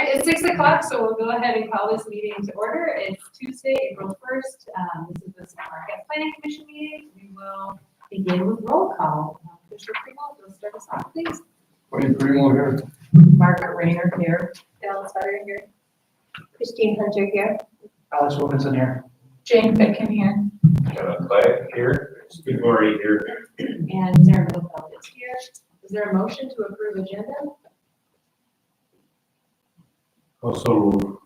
it's 6 o'clock, so we'll go ahead and call this meeting to order. It's Tuesday, April 1st. This is the Marquette Planning Commission meeting. We will begin with roll call. Commissioner Primo, you'll start us off, please. Wayne Primo here. Margaret Rayner here. Alice Sutter here. Christine Hunter here. Alex Wilkinson here. Jane Pitkin here. Kevin Clay here. Steve Murray here. And Sarah Middlefeld is here. Is there a motion to approve agenda? Also,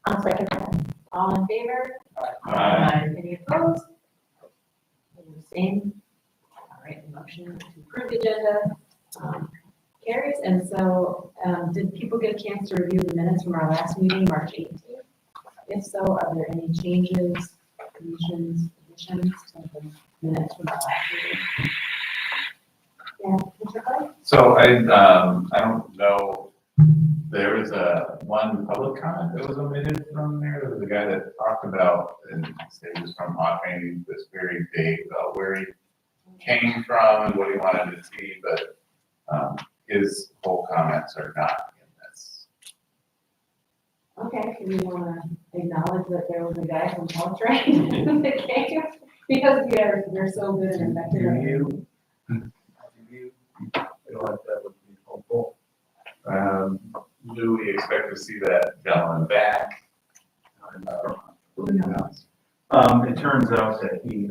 I'll second that. All in favor? Any opposed? Any abstained? All right, the motion to approve the agenda carries. And so, did people get a chance to review the minutes from our last meeting, March 18th? If so, are there any changes, deletions, additions to the minutes from our last meeting? Yeah, Mr. Clay? so I don't know, there was one public comment that was omitted from there. There was a guy that talked about, and he was from Hawkins, this very vague about where he came from and what he wanted to see, but his whole comments are not in this. Okay, do you want to acknowledge that there was a guy from Caltrain that came? Because we're so good and effective. I feel like that would be helpful. Do we expect to see that gentleman back? It turns out that he,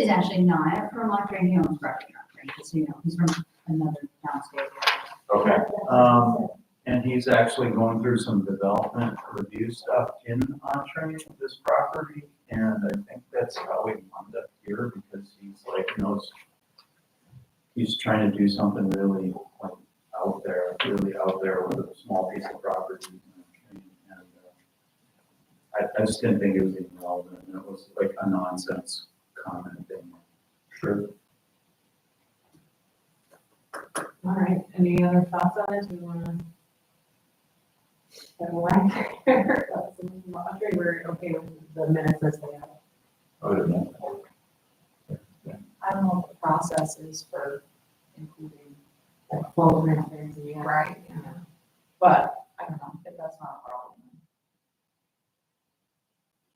Is actually not from Lockton, he owns property in Lockton, just so you know, he's from another downstate. Okay. and he's actually going through some development review stuff in on-train of this property. And I think that's how he wound up here, because he's like, he's trying to do something really like really out there with a small piece of property. And I just didn't think it was even relevant, and it was like a nonsense comment thing. Sure. All right, any other thoughts on this? We want to have a line there? We're okay with the minutes as they are. I don't know. I don't know what the process is for including, Like full transparency, yeah. right, yeah. But I don't know if that's not a problem.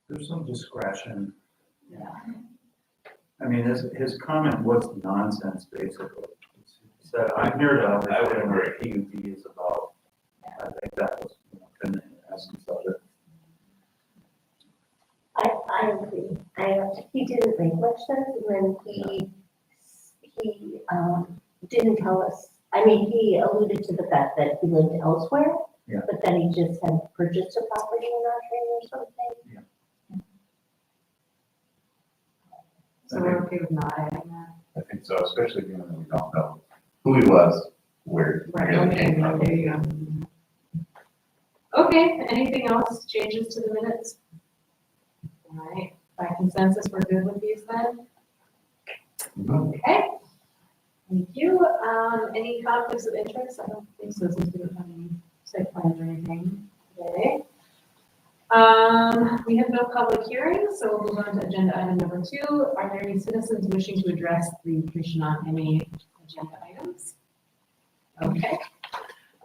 There's some discretion. Yeah. I mean, his comment was nonsense, basically. He said, I'm here to understand what a PUD is about. I think that was kind of the essence of it. I agree. He didn't make much sense when he didn't tell us. I mean, he alluded to the fact that he lived elsewhere, Yeah. but then he just had purchased a property in our train or something. So we're okay with not adding that? I think so, especially given that we don't know who he was, where he Right, really okay, came from. there you go. Okay, anything else, changes to the minutes? All right, by consensus, we're good with these then? Okay. Thank you. Any conflicts of interest? I don't think so, since we don't have any site plans or anything today. We have no public hearings, so we'll move on to agenda item number 2. Are there any citizens wishing to address the commission on any agenda items? Okay.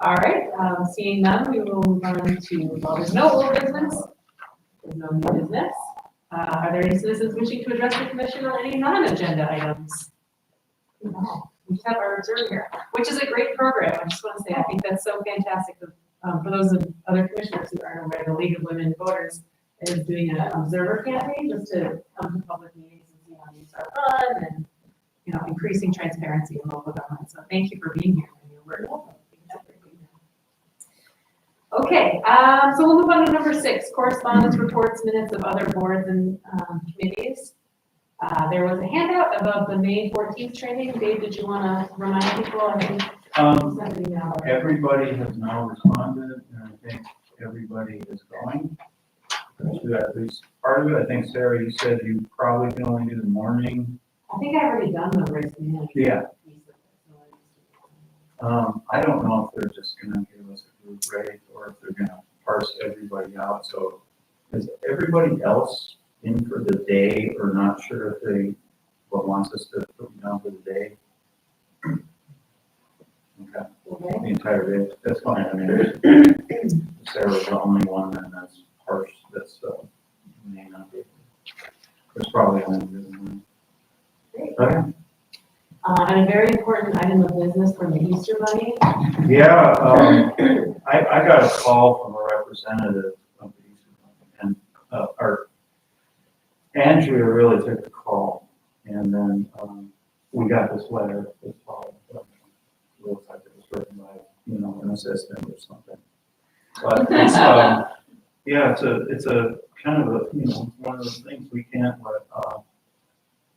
All right, seeing none, we will move on to, well, there's no old business. There's no new business. Are there any citizens wishing to address the commission on any non-agenda items? No. We just have our observer here, which is a great program. I just want to say, I think that's so fantastic. For those of other commissioners who aren't aware, the League of Women Voters is doing an observer campaign just to come to public meetings and see how these are run and, increasing transparency in local government. So thank you for being here. And you're very welcome. Okay, so we'll move on to number 6, correspondence, reports, minutes of other boards and committees. There was a handout about the May 14th training. Dave, did you want to remind people? I think Everybody has now responded, and I think everybody is going. To at least part of it. I think, Sarah, you said you probably can only do the morning. I think I've already done the risk management. Yeah. I don't know if they're just gonna give us a group rate or if they're gonna parse everybody out. So is everybody else in for the day or not sure if they, what wants us to put them down for the day? Okay. Okay. the entire day. That's fine, I mean, if Sarah's the only one, then that's harsh, that's, may not be. There's probably only one. Great. Okay. And a very important item of business from the Easter Bunny. Yeah, I got a call from a representative of the Eastern Company, and, our Andrea really took the call, and then, we got this letter this fall. Looks like it was written by, an assistant or something. But it's, yeah, it's a kind of a, one of those things we can't let,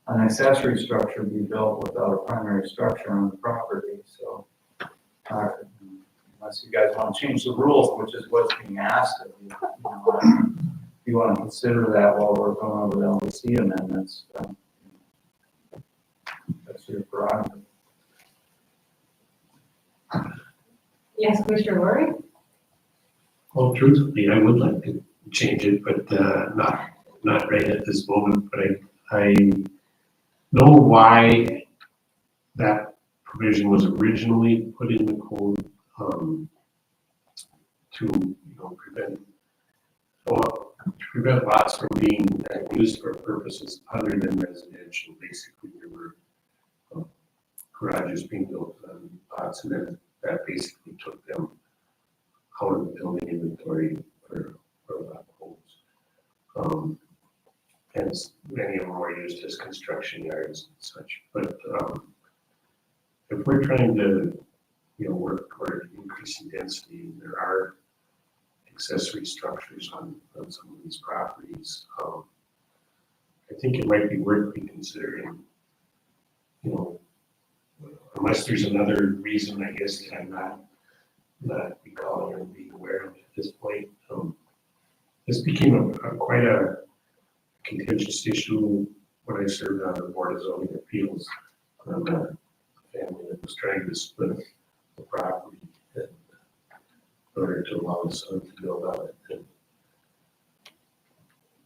an accessory structure be built without a primary structure on the property, so. Unless you guys want to change the rules, which is what's being asked of you, if you want to consider that while we're going over the LDC amendments, that's your prerogative. Yes, Commissioner Lori? Well, truthfully, I would like to change it, but not right at this moment. But I know why that provision was originally put in the code to prevent lots from being used for purposes other than residential. Basically, there were garages being built on lots, and then that basically took them out of the building inventory for lot homes. And many of them were used as construction yards and such. But if we're trying to, work toward increasing density, and there are accessory structures on some of these properties, I think it might be worth reconsidering, unless there's another reason, I guess, that I'm not recalling or being aware of at this point. This became quite a contentious issue when I served on the Board of Zoning Appeals on a family that was trying to split the property in order to allow the son to build on it, and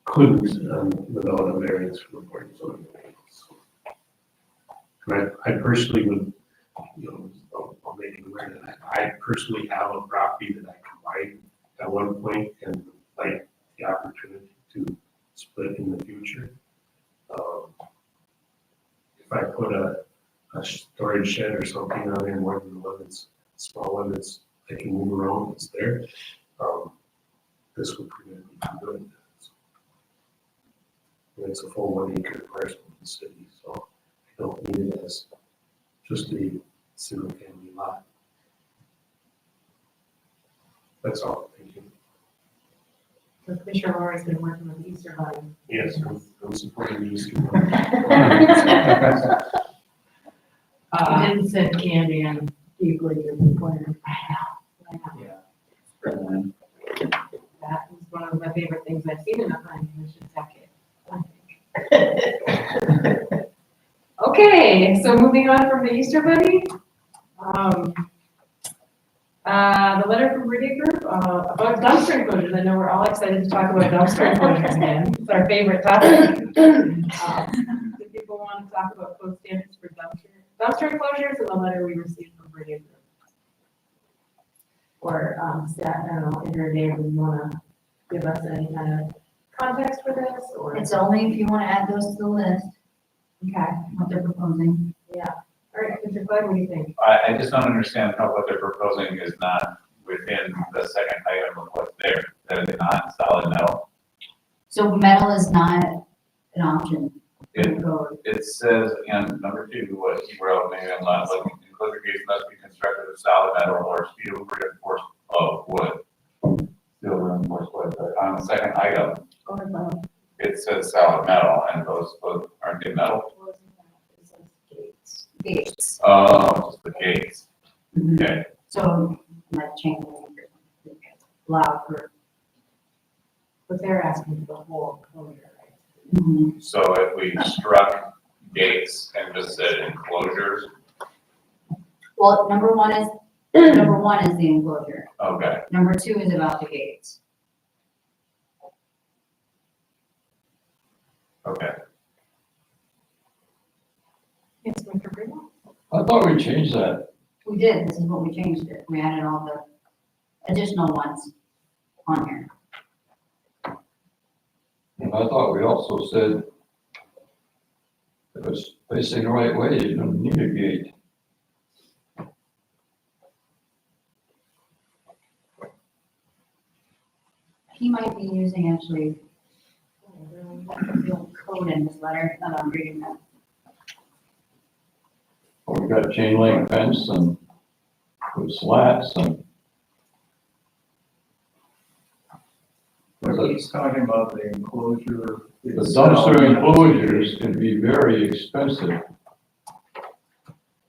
couldn't without a variance from the Board of Zoning Appeals. And I personally would, I'll make it aware that I personally have a property that I combined at one point and like the opportunity to split in the future. If I put a storage shed or something on there, more than the one that's small one that's I can move around, it's there. This would prevent me from doing that. And it's a full 1 acre parcel in the city, so I don't need it as just a single family lot. That's all. Thank you. So Commissioner Lori's been working with the Easter Bunny. Yes, I'm supporting the Eastern. You didn't sit candy and deeply in the corner. I know. Yeah. Brilliant. That is one of my favorite things I've seen in a planning commission decade. Okay, so moving on from the Easter Bunny. The letter from Rudy Group about dumpster enclosures. I know we're all excited to talk about dumpster enclosures again. It's our favorite topic. Do people want to talk about code standards for dumpster enclosures and the letter we received from Rudy Group? Or staff, I don't know, Andrea, do you want to give us any kind of context for this? Or It's only if you want to add those to the list, okay, what they're proposing. yeah. All right, Mr. Clyde, what do you think? I just don't understand how what they're proposing is not within the second item of what's there, that is not solid metal. So metal is not an option. It says in number 2, what he wrote, maybe I'm not looking, enclosure gates must be constructed of solid metal or steel reinforced wood. Steel reinforced wood, but on the second item, it says solid metal, and those aren't they metal? Gates. Oh, just the gates. Okay, So like chain link, allow for. But they're asking for the whole enclosure, right? so if we struck gates and just said enclosures, Well, number one is the enclosure. okay, Number 2 is about the gates. okay. Yes, Mr. Greenwald? I thought we changed that. We did, this is what we changed it. We added all the additional ones on here. And I thought we also said if it's facing the right way, you don't need a gate. He might be using actually the old code in his letter, that I'm reading that. Well, we got chain link fence and with slats and. But he's talking about the enclosure. The dumpster enclosures can be very expensive.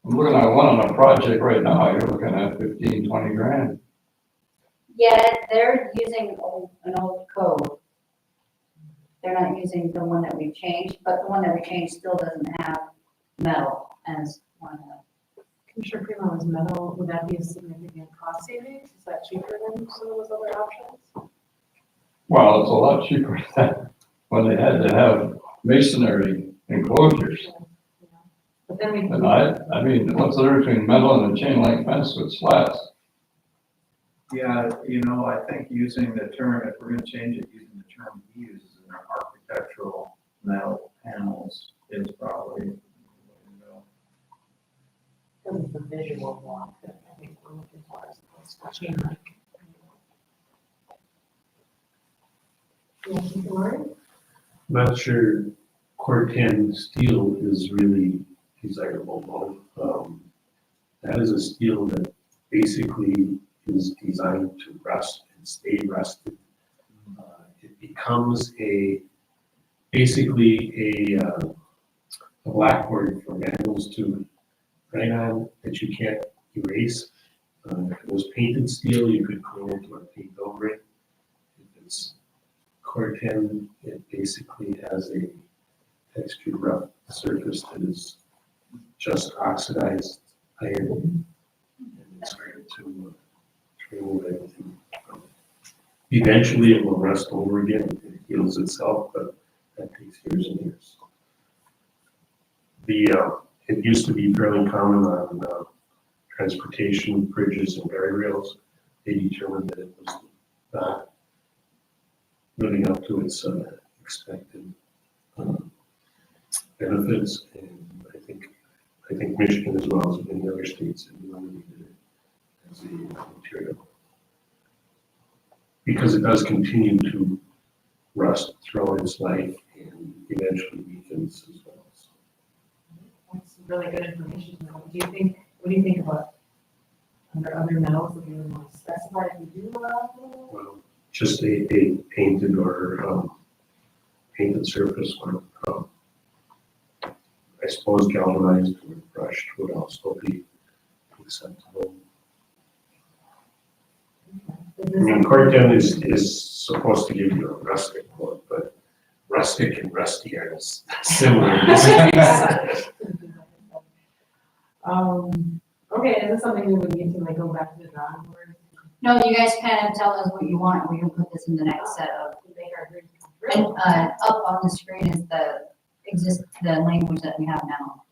I'm looking at one on a project right now, you're looking at 15, 20 grand. Yeah, they're using an old code. They're not using the one that we changed, but the one that we changed still doesn't have metal as one of them. Commissioner Primo, is metal, would that be a significant cost savings? Is that cheaper than some of those other options? Well, it's a lot cheaper than when they had to have masonry enclosures. But then we. And I mean, what's the difference between metal and a chain link fence with slats? Yeah, you know, I think using the term, if we're gonna change it, using the term he uses in architectural metal panels is probably the way to go. Because it's the visual block that I think we're looking for as opposed to chain link. Yeah, keep going. Not sure Corten steel is really desirable. That is a steel that basically is designed to rust and stay rusted. It becomes basically a blackboard for vandals to write on that you can't erase. If it was painted steel, you could clean it or paint over it. If it's Corten, it basically has a textured rough surface that is just oxidized iron. And it's hard to remove everything from it. Eventually it will rust over again, it heals itself, but that takes years and years. It used to be fairly common on transportation bridges and guardrails. They determined that it was not living up to its expected benefits, and I think Michigan as well as many other states have eliminated it as a material. Because it does continue to rust throughout its life and eventually weakens as well. So, That's really good information. What do you think about under other metals that you would want to specify if you do allow? well, just a painted or painted surface or I suppose galvanized or brushed would also be acceptable. I mean, Corten is supposed to give you a rustic look, but rustic and rusty are similar. Okay, is this something we would need to like go back to the drawing board? No, you guys kind of tell us what you want, we can put this in the next set of, To make our grid and, come up on the screen is the language that we have now.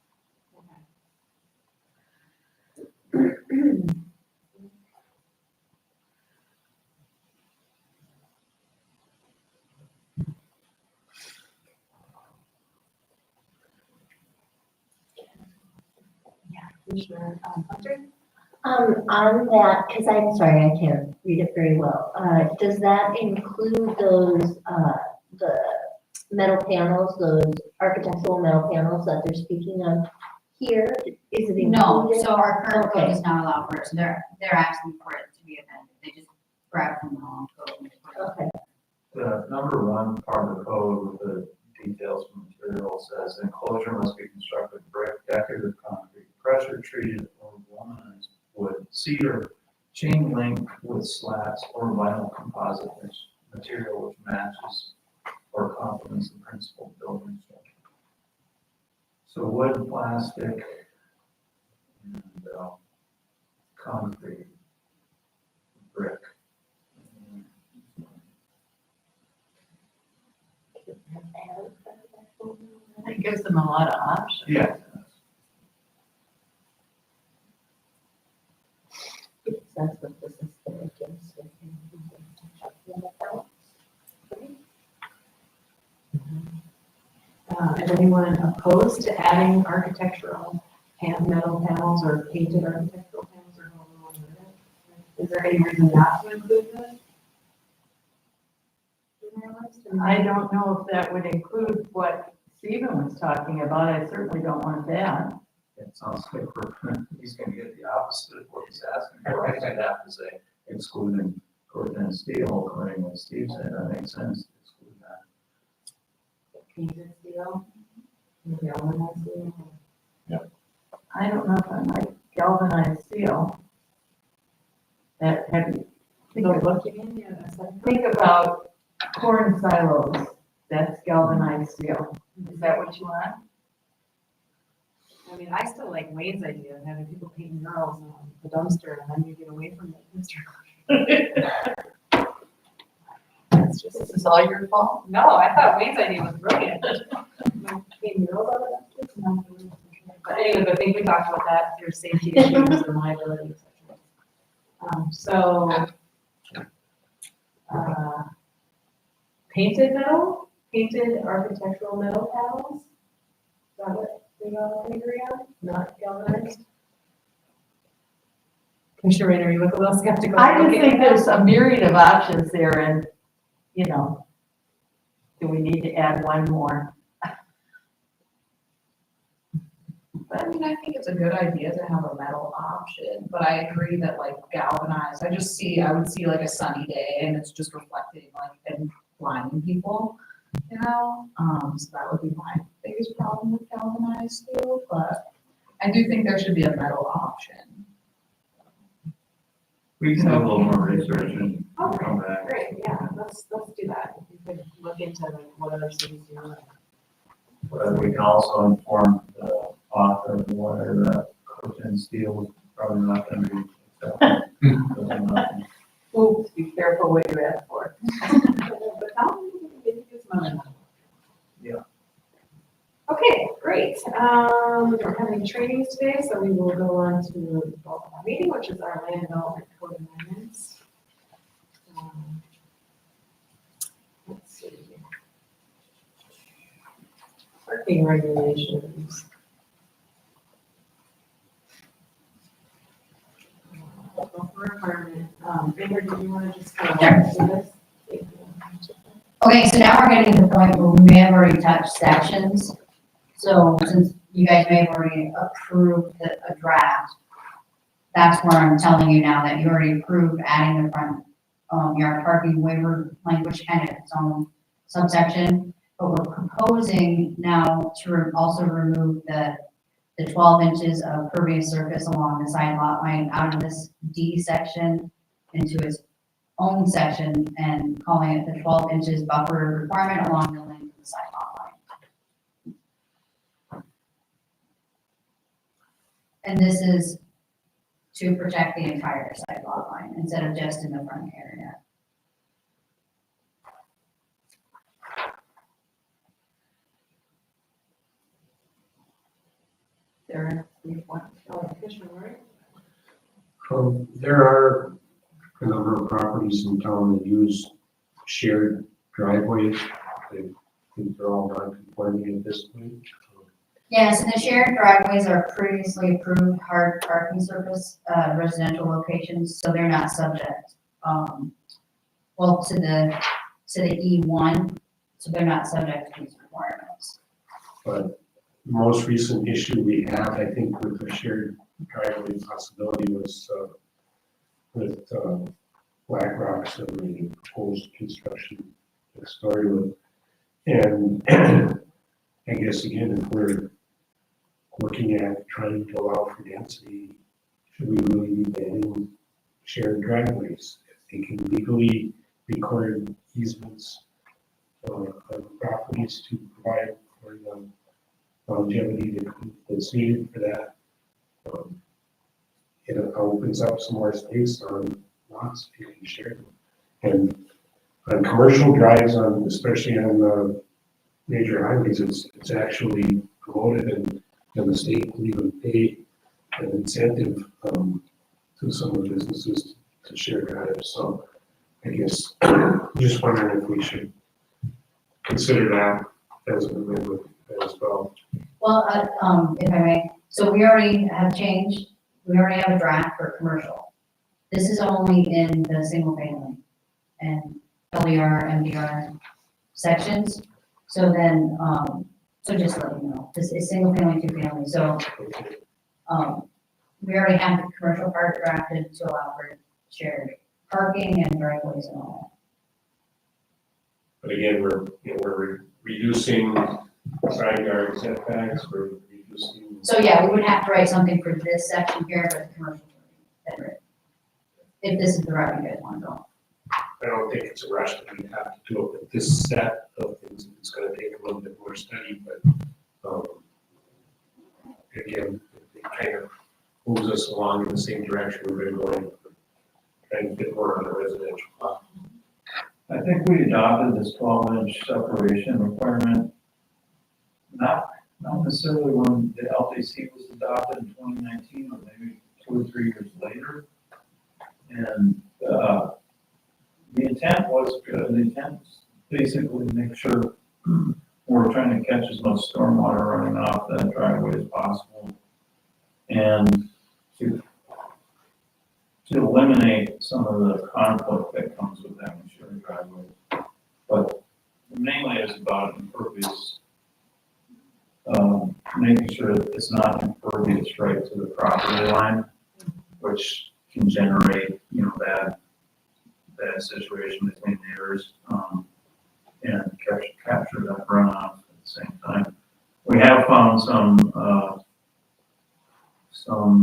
Commissioner Hunter? On that, because I'm sorry, I can't read it very well, does that include those, the metal panels, those architectural metal panels that they're speaking of here? Is it No, included? so our current code Okay. does not allow for it, so they're asking for it to be amended, they just grab from the wrong code. and put it. Okay, The number one part of the code with the details from material says enclosure must be constructed of brick, decorative concrete, pressure treated or galvanized wood, cedar, chain link with slats or vinyl composite material which matches or complements the principal building structure. So wood, plastic, and concrete, brick. It gives them a lot of options. Yeah. Is anyone opposed to adding architectural metal panels or painted architectural panels or however you want to word it? Is there any reason not to include this? I don't know if that would include what Stephen was talking about. I certainly don't want that. It sounds like he's gonna get the opposite of what he's asking for. I think that was a excluding Cortland steel, according to what Steve said, that makes sense. Exclude that. Painted steel? Galvanized steel? I don't know if I like galvanized steel. That heavy. Think about corn silos. That's galvanized steel. Is that what you want? I mean, I still like Wayne's idea of having people paint murals on the dumpster and then you get away from the dumpster. That's just, This is all your fault? no, I thought Wayne's idea was brilliant. Paint murals on the dumpster? No. But anyway, I think we talked about that, there's safety issues and liability, et cetera. Painted metal, painted architectural metal panels? Is that what we all can agree on? Not galvanized? Commissioner Rainer, you look a little skeptical. I just Okay think with that? there's a myriad of options there and, you know, do we need to add one more? I mean, I think it's a good idea to have a metal option, but I agree that like galvanized, I would see like a sunny day and it's just reflecting like and blinding people, you know? So that would be my biggest problem with galvanized steel, but I do think there should be a metal option. We can do a little more research and come back. Great, yeah, let's do that. If you could look into like what other cities do. But we can also inform the author of the letter that Cortland steel is probably not gonna be accepted. Oops, be careful what you ask for. But now, maybe it's money. Yeah. Okay, great. We don't have any trainings today, so we will go on to the bulk of our meeting, which is our land development code amendments. Let's see. Parking regulations. Requirement. Baker, do you want to just go through this? Okay, so now we're getting to the point where we may have already touched sections. So since you guys may have already approved a draft, that's where I'm telling you now that you already approved adding the front yard parking waiver language kind of its own subsection. But we're proposing now to also remove the 12 inches of pervious surface along the side lot line out of this D section into its own section and calling it the 12 inches buffer requirement along the length of the side lot line. And this is to protect the entire side lot line instead of just in the front area. There are a number of properties in town that use shared driveways. I think they're all non-conforming at this point. Yes, and the shared driveways are previously approved hard parking surface residential locations, so they're not subject, well, to the E1, so they're not subject to these requirements. But the most recent issue we have, I think, with the shared driveway possibility was with Black Rocks and the proposed construction next door to it. And I guess again, if we're looking at trying to allow for density, should we really be banning shared driveways? If they can legally record easements on properties to provide for the longevity that's needed for that, it opens up some more space on lots if you can share them. And on commercial drives, especially on the major highways, it's actually promoted, and the state will even pay an incentive to some of the businesses to share drives. So I guess I'm just wondering if we should consider that as an amendment, as as well. Well, if I may, so we already have a draft for commercial. This is only in the single family and LDR, MDR sections. So then, so just let you know, this is single family, two family, so, we already have the commercial part drafted to allow for shared parking and driveways and all But again, we're reducing side yard setbacks, we're reducing. that. So yeah, we would have to write something for this section here, but the commercial. Separate. If this is the route you guys want to go. I don't think it's a rush that we have to do it with this set of things. It's gonna take a little bit more study, but, again, it kind of moves us along in the same direction we've been going, trying to get more on the residential lot. I think we adopted this 12-inch separation requirement, not necessarily when the LTC was adopted in 2019, or maybe 2 or 3 years later. And the intent was good. The intent was basically to make sure we're trying to catch as much stormwater running off that driveway as possible, and to eliminate some of the conflict that comes with having shared driveways. But mainly it's about impervious, making sure that it's not impervious right to the property line, which can generate, bad situation between neighbors, and capture that runoff at the same time. We have found some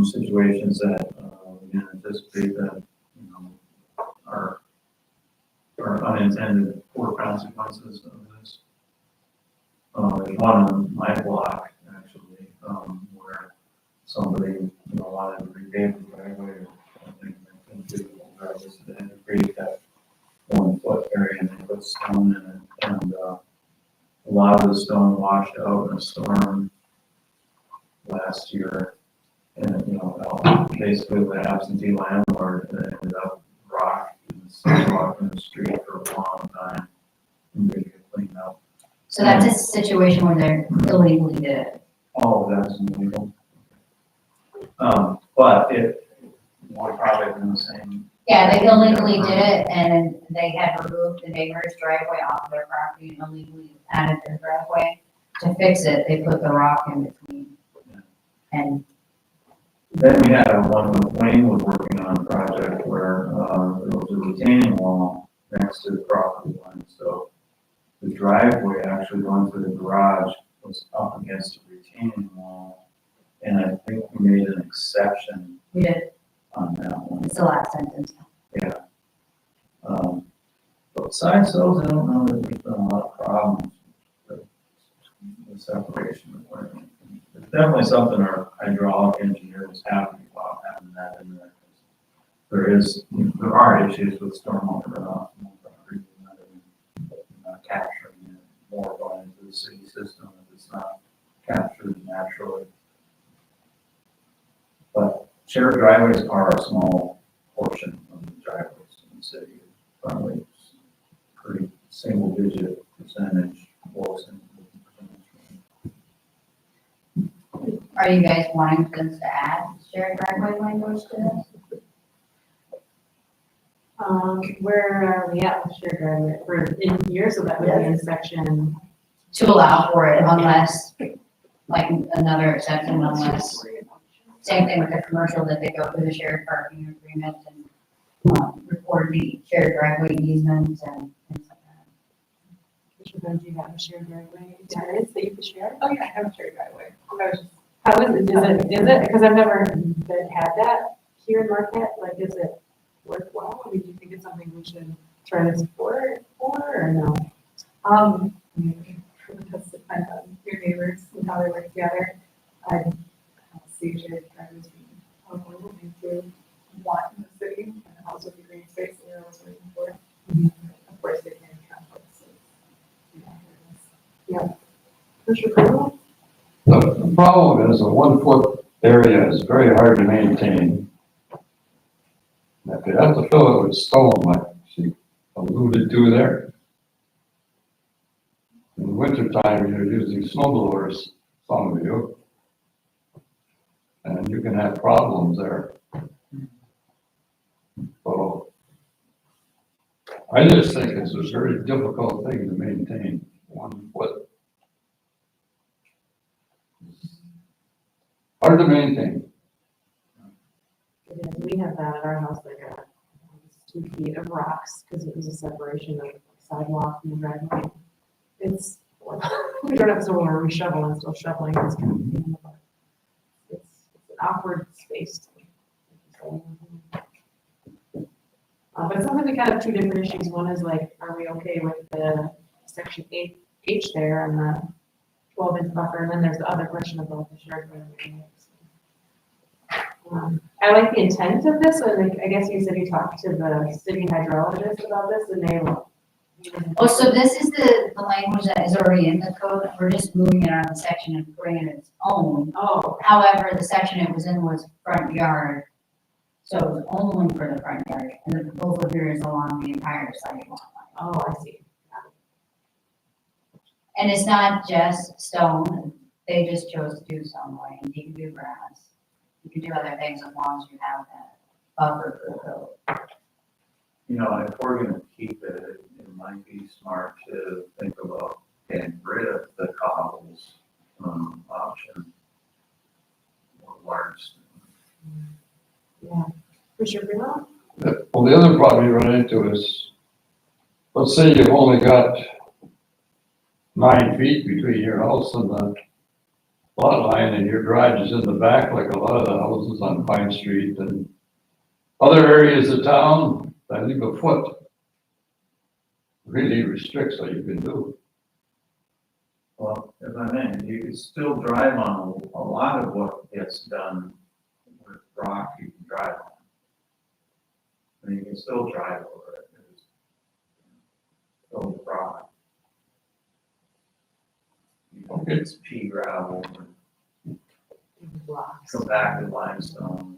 situations that we can anticipate that, are unintended poor consequences of this. There's one on my block, actually, where somebody, wanted to repave the driveway or something, and they couldn't do it regardless, so they had to create that 1 foot area, and they put stone in it, and a lot of the stone washed out in a storm last year. And, basically the absentee landlord ended up rock in the sidewalk in the street for a long time, and they get cleaned up. So that's a situation where they're illegally did it. All of that is illegal. But we're probably in the same. Yeah, they illegally did it and they had removed the neighbor's driveway off their property and illegally added their driveway. To fix it, they put the rock in between. And Then we had one with Wayne was working on a project where there was a retaining wall next to the property line. So the driveway actually going through the garage was up against the retaining wall. And I think we made an exception we did, on that one. it's the last sentence. Yeah. But besides those, I don't know that there's been a lot of problems with the separation requirement. It's definitely something our hydraulic engineer was happy about having that in there. There are issues with stormwater runoff from the property, not capturing it, more going into the city system if it's not captured naturally. But shared driveways are a small portion of the driveways in the city. Probably pretty single digit percentage, low single digit percentage. Are you guys wanting us to add shared driveway language to this? Where are we at with shared driveway? We're in here, so that would be in section. To allow for it unless, like another exception unless, same thing with the commercial that they go through the shared parking agreement and record the shared driveway easements and things like that. Commissioner, do you have a shared driveway? That is that you can share? Oh, yeah, I have a shared driveway. How is it? Is it? Because I've never had that here in Marquette. Like, is it worthwhile? I mean, do you think it's something we should try to support or no? It does depend on your neighbors and how they work together. I don't see shared driveways being helpful to want in the city and the house with the green space that we're always waiting for. Of course, they can conflict. Yeah. Commissioner Cardinal? The problem is a 1 foot area is very hard to maintain. If you have to fill it with stone, like she alluded to there, the wintertime, you're using snow blowers, some of you. And you can have problems there. So I just think it's a very difficult thing to maintain 1 foot. Hard to maintain. It is. We have that at our house, like 2 feet of rocks, because it was a separation of sidewalk and driveway. It's, we don't have someone where we shovel and still shoveling. It's kind of, it's an awkward space. But it's something we kind of 2 different issues. One is like, are we okay with the section H there and the 12-inch buffer? And then there's the other question about the shared driveway. I like the intent of this, and like, I guess you said you talked to the city hydrologist about this, and they. Oh, so this is the language that is already in the code, we're just moving it out of the section and putting it in its own. Oh, However, the section it was in was front yard, so it was only for the front yard, and the proposal here is along the entire sidewalk. oh, I see. And it's not just stone, they just chose to do stone lane, you can do grass, you can do other things as long as you have that buffer for the code. You know, if we're gonna keep it, it might be smart to think about getting rid of the cobbles, option. Or large. Yeah. Commissioner Fremont? Well, the other problem you run into is, let's say you've only got 9 feet between your house and the lot line, and your garage is in the back, like a lot of the houses on Pine Street and other areas of town, I leave a foot. Really restricts what you can do. Well, if I may, you can still drive on a lot of what gets done with rock, you can drive on. And you can still drive over it. It's still rock. Okay. It's pea gravel, Blocks. compacted limestone.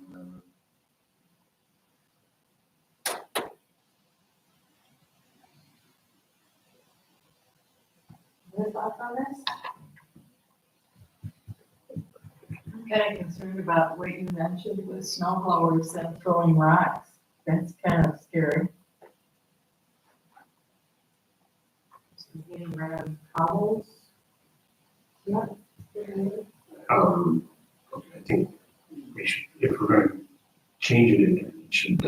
Any thoughts on this? I'm kind of concerned about what you mentioned with snow blowers and throwing rocks. That's kind of scary. Getting rid of cobbles. Yeah. I think we should, if we're gonna change it, it should,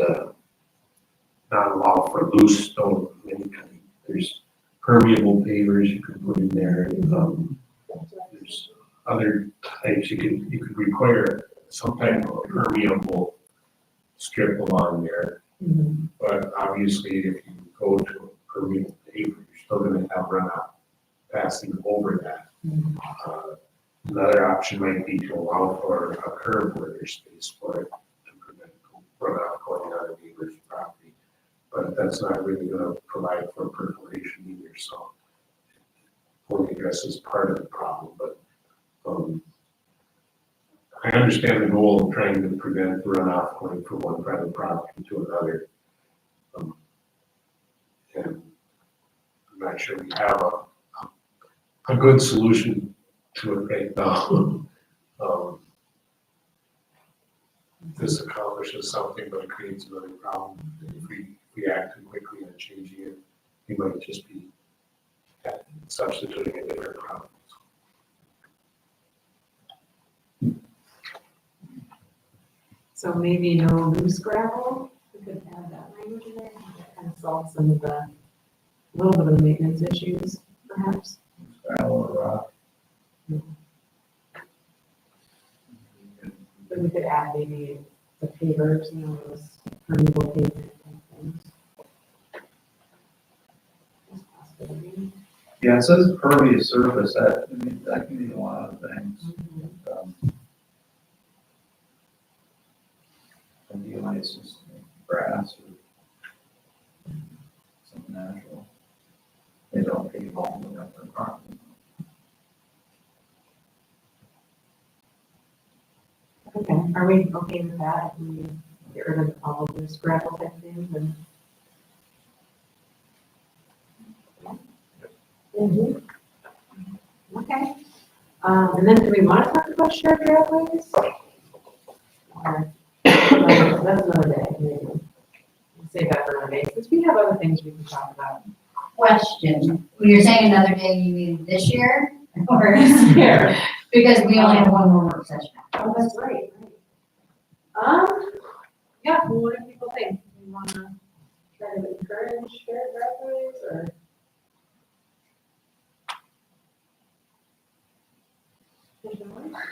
not allow for loose stone of any kind. There's permeable pavers you could put in there, there's other types, you could require some type of permeable strip along there. But obviously, if you go to a permeable paver, you're still gonna have runoff passing over that. Another option might be to allow for a curb where there's space for it to prevent runoff going on a neighbor's property. But that's not really gonna provide for percolation either, so only addresses part of the problem, but I understand the goal of trying to prevent runoff going from one private property to another. And I'm not sure we have a good solution to it right now. This accomplishes something, but it creates another problem. If we act too quickly on changing it, we might just be substituting a different problem. So maybe no loose gravel, we could add that language in there, that kind of solve some of the, a little bit of the maintenance issues, perhaps. Gravel or rock. Then we could add maybe the pavers, you know, those permeable pavement type things. That's a possibility. Yeah, it says pervious surface, that can mean a lot of things. Ideally, it's just grass or something natural. They don't pay all the way up their property. Okay, are we okay with that? If we get rid of all of those gravel type things and? Okay. And then do we want to talk about shared driveways? Or, that's another day, maybe. We'll save that for another day, since we have other things we can talk about. Question, you're saying another day you mean this year? Or Here. because we only have one more work session. Oh, that's right. Yeah, well, what do people think? Do you want to try to encourage shared driveways, or?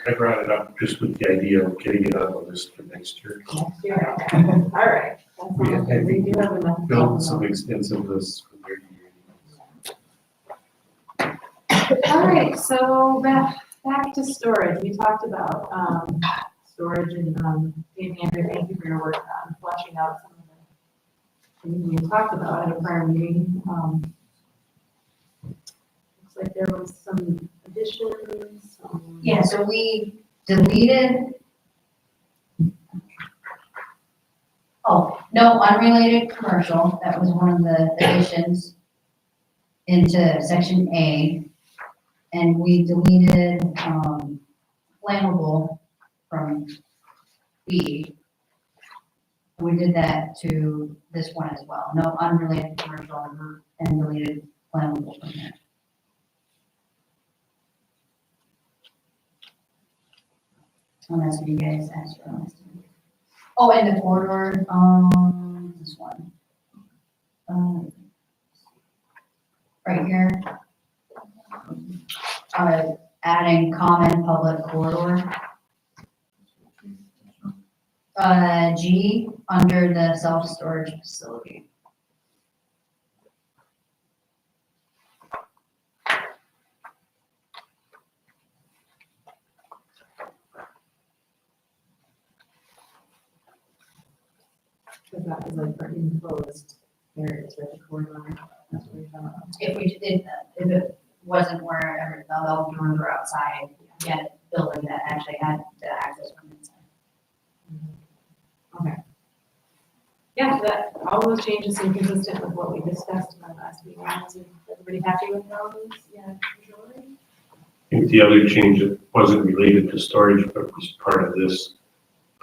I brought it up just with the idea of getting it on the list for next year. Next year, okay. All right. That sounds good. We do have enough. Build some extensive lists from year to year. All right, so back to storage. We talked about, storage and, Dave and Andrew, thank you for your work on fleshing out some of the things we talked about at a prior meeting. Looks like there was some additions, Yeah, so we deleted. Oh, no, unrelated commercial, that was one of the additions into section A. And we deleted, flammable from B. We did that to this one as well, no unrelated commercial and deleted flammable from there. Unless you guys asked for us. Oh, and the corridor, this one. Right here. Adding common public corridor. G, under the self-storage facility. because that was like for enclosed areas, right, the corridor. That's what we found. If we did, if it wasn't where the doors were outside, yet building that actually had the access from inside. Okay. Yeah, so that, all those changes seem consistent with what we discussed in our last meeting. Is everybody happy with those? Yeah, majority? I think the other change that wasn't related to storage, but was part of this,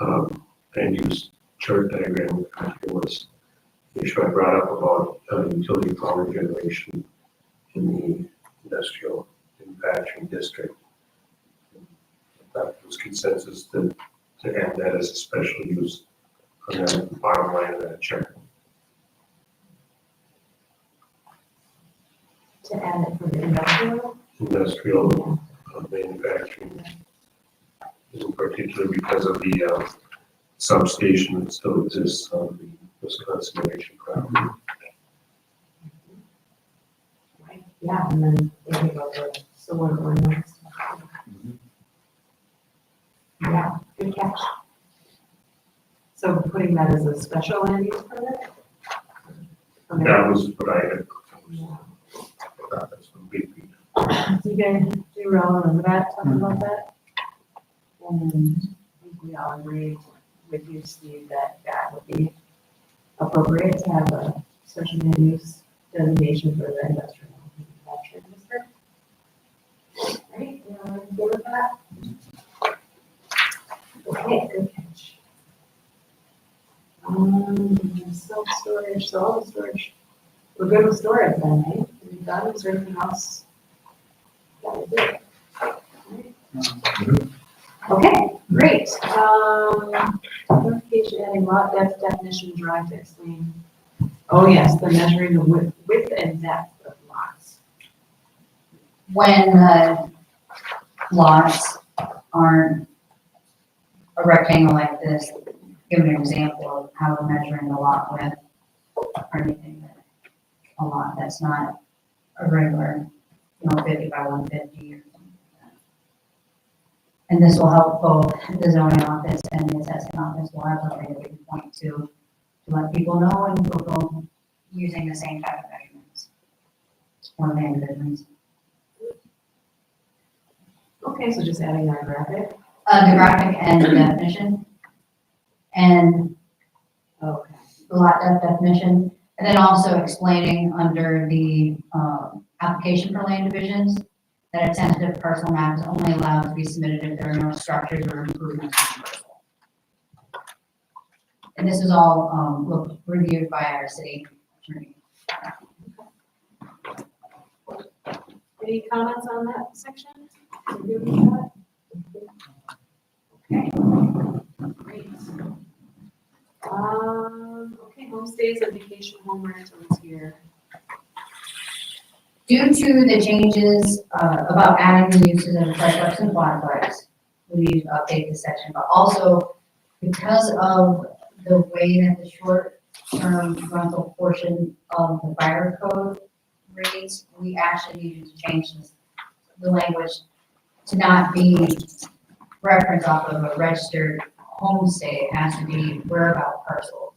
land use chart diagram, was the issue I brought up about, utility power generation in the industrial manufacturing district. That was consensus to add that as a special use on the bottom line of that chart. To add it for the industrial? Industrial manufacturing, in particular because of the substation that still exists on the Wisconsin Nation property. Right, yeah, and then thinking about the solar ordinance. Yeah, good catch. So putting that as a special land use permit? That was what I had. Yeah. That's a big piece. So you guys do relevant with that, talk about that? And I think we all agree with you, Steve, that that would be appropriate to have a special land use designation for the industrial manufacturing district. Right, you know, good with that? Okay, good catch. Self-storage, so all the storage, we're good with storage then, eh? We've done, is there anything else? That would do it. Okay, great. Clarification adding lot depth definition drive to explain. Oh, yes, the measuring the width and depth of lots. When lots aren't a rectangle like this, give an example of how we're measuring a lot width or anything that a lot that's not a regular, 50 by 150 or something like that. And this will help both the zoning office and the assessing office will have something that we can point to let people know and we'll go using the same type of measurements. One thing difference. Okay, so just adding our graphic. The graphic and the definition. And Okay. the lot depth definition, and then also explaining under the application for land divisions, that a tentative parcel map is only allowed to be submitted if there are no structures or improvements to the parcel. And this is all, reviewed by our city attorney. Any comments on that section? You good with that? Okay. Great. Okay, homestays and vacation home rentals here. Due to the changes about adding the uses of triplex and quadplex, we need to update this section, but also because of the way that the short-term rental portion of the fire code reads, we actually needed to change the language to not be referenced off of a registered homestay. It has to be whereabout parcels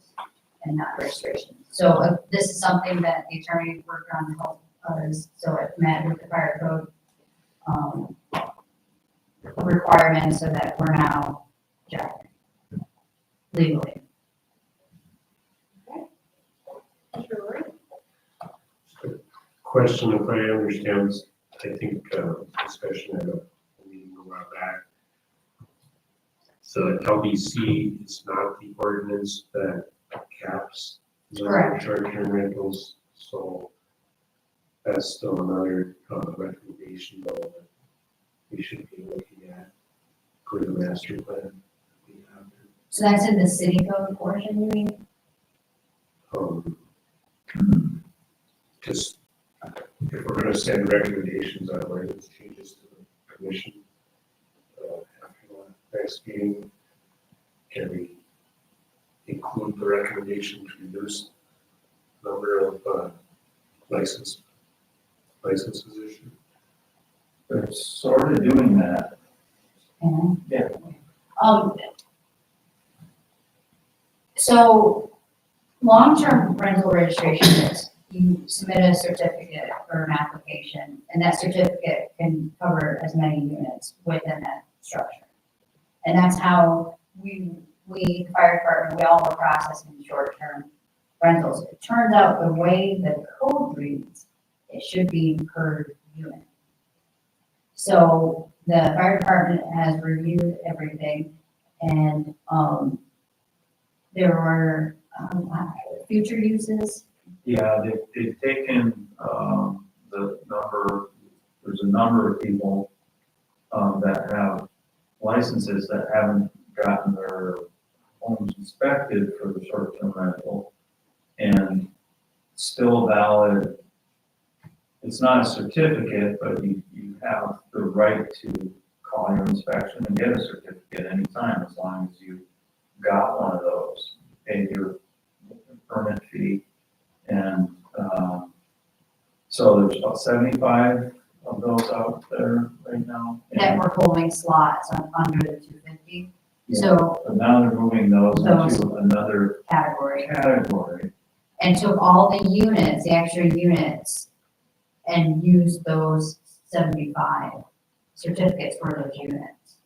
and not registration. So this is something that the attorney worked on to help others, so it met with the fire code requirements so that we're now checked legally. Sure. Question, if I understand, I think, discussion at a meeting a while back. So LBC is not the ordinance that caps the Correct. short-term rentals, so that's still another recommendation though that we should be looking at for the master plan that we have. So that's in the city code portion, you mean? Just if we're gonna send recommendations on ordinance changes to the commission, after the next meeting, can we include the recommendation to reduce the number of licenses issued? They're sort of doing that. And, Yeah. So long-term rental registration is you submit a certificate or an application, and that certificate can cover as many units within that structure. And that's how the fire department, we all were processing short-term rentals. It turns out the way the code reads, it should be per unit. So the fire department has reviewed everything, and there were future uses. Yeah, they've taken, the number, there's a number of people, that have licenses that haven't gotten their homes inspected for the short-term rental, and still valid. It's not a certificate, but you have the right to call your inspection and get a certificate anytime, as long as you got one of those, pay your permit fee. And so there's about 75 of those out there right now. That were holding slots under the 250. So But now they're moving those Those. into another category, category. and took all the units, the extra units, and used those 75 certificates for those units.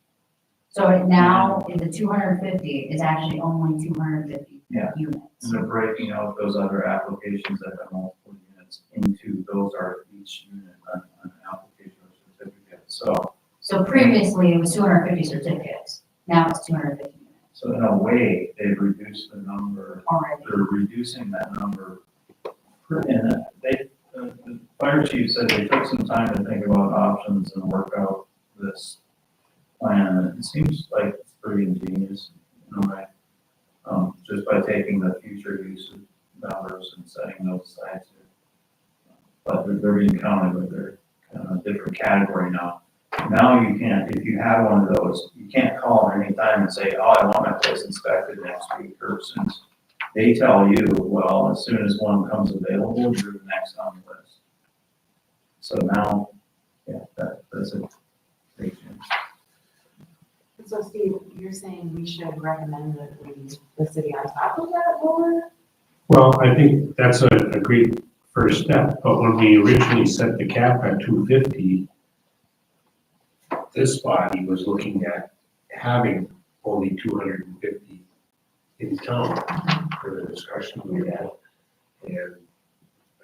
So now in the 250 is actually only 250 Yeah. units. And they're breaking out those other applications that have multiple units into, those are each unit on an application or certificate. So previously it was 250 certificates, now it's 250 units So in a way, they've reduced the number, already. they're reducing that number. And the fire chief said they took some time to think about options and work out this plan. And it seems like it's pretty ingenious in a way. Just by taking the future use numbers and setting those aside. But they're being counted, but they're kind of a different category now. Now you can't, if you have one of those, you can't call them anytime and say, oh, I want my place inspected next week, or since they tell you, well, as soon as one comes available, you're the next on the list. So now, yeah, that's a big change. So Steve, you're saying we should recommend that the city on top of that lower? Well, I think that's a great first step, but when we originally set the cap at 250, this body was looking at having only 250 in town for the discussion we had. And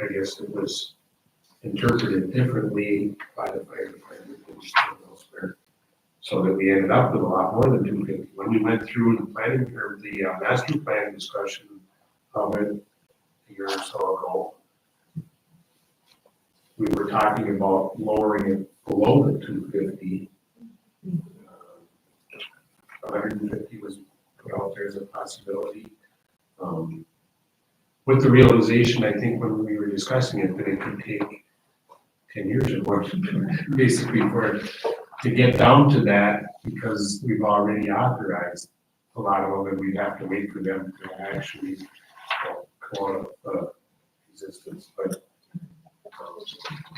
I guess it was interpreted differently by the fire department and elsewhere. So that we ended up with a lot more than 250. When we went through the planning, or the master plan discussion of it a year or so ago, we were talking about lowering it below the 250. 150 was put out there as a possibility. With the realization, I think when we were discussing it, that it could take 10 years or more, basically, for it to get down to that, because we've already authorized a lot of them, and we'd have to wait for them to actually come out of existence. But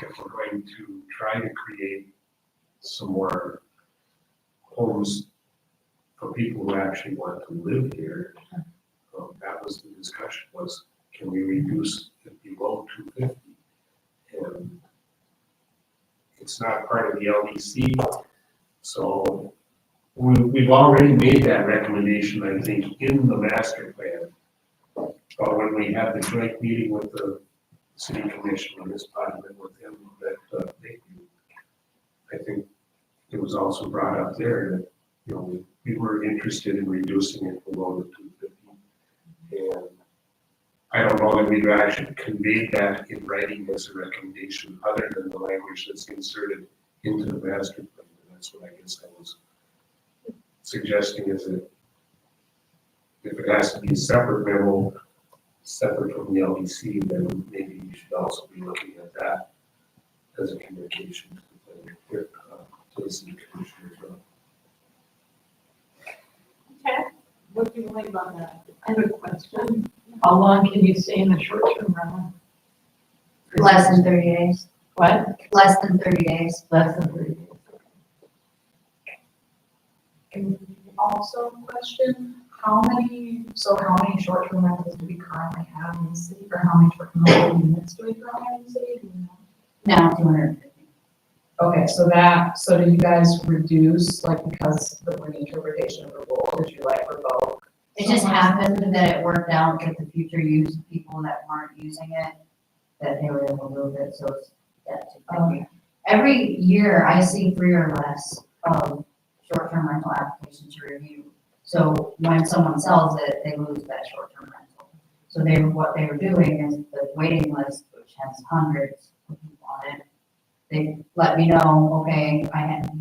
if we're going to try to create some more homes for people who actually want to live here, that was the discussion, was can we reduce it below 250? And it's not part of the LDC, so we've already made that recommendation, I think, in the master plan. But when we had the joint meeting with the city commission on this project with them, that I think it was also brought up there that, you know, we were interested in reducing it below the 250. And I don't know that we've actually conveyed that in writing as a recommendation, other than the language that's inserted into the master plan. And that's what I guess I was suggesting, is that if it has to be a separate memo, separate from the LDC, then maybe we should also be looking at that as a communication to the city commissioner as well. Okay, what do you think about that? I have a question. How long can you stay in the short-term rental? Less than 30 days, What? less than 30 days. Less than 30 days. And also question, how many short-term rentals do we currently have in the city, or how many short-term rental units do we currently have in the city? Do you know? Now 250. Okay, so did you guys reduce, like, because the reinterpretation of the rule, did you like revoke? It just happened that it worked out with the future use of people that weren't using it, that they were able to move it, so it's that 250. Every year I see 3 or less short-term rental applications to review. So when someone sells it, they lose that short-term rental. So what they were doing is the waiting list, which has hundreds of people on it, they let me know, okay,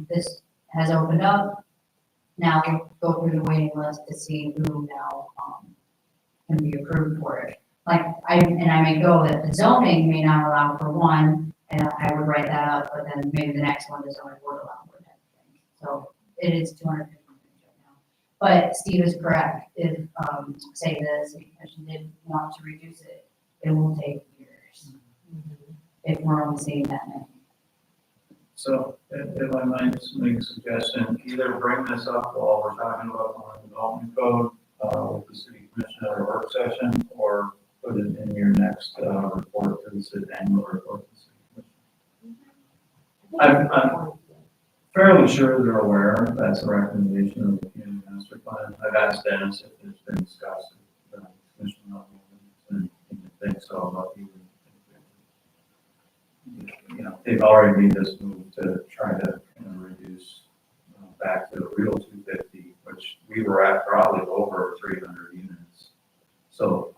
this has opened up. Now go through the waiting list to see who now can be approved for it. Like I may go that the zoning may not allow for one, and I would write that up, but then maybe the next one the zoning would allow for that thing. So it is 250 right now. But Steve is correct. If say the city commission did want to reduce it, it will take years if we're only seeing that many. So if I might just make a suggestion, either bring this up while we're talking about the development code with the city commission at a work session, or put it in your next report to the city, annual report to the city commission. I'm fairly sure they're aware that's a recommendation of the community master plan. I've asked Dennis if it's been discussed at the commission level, and he thinks so about you. You know, they've already made this move to try to reduce back to the real 250, which we were at probably over 300 units. So,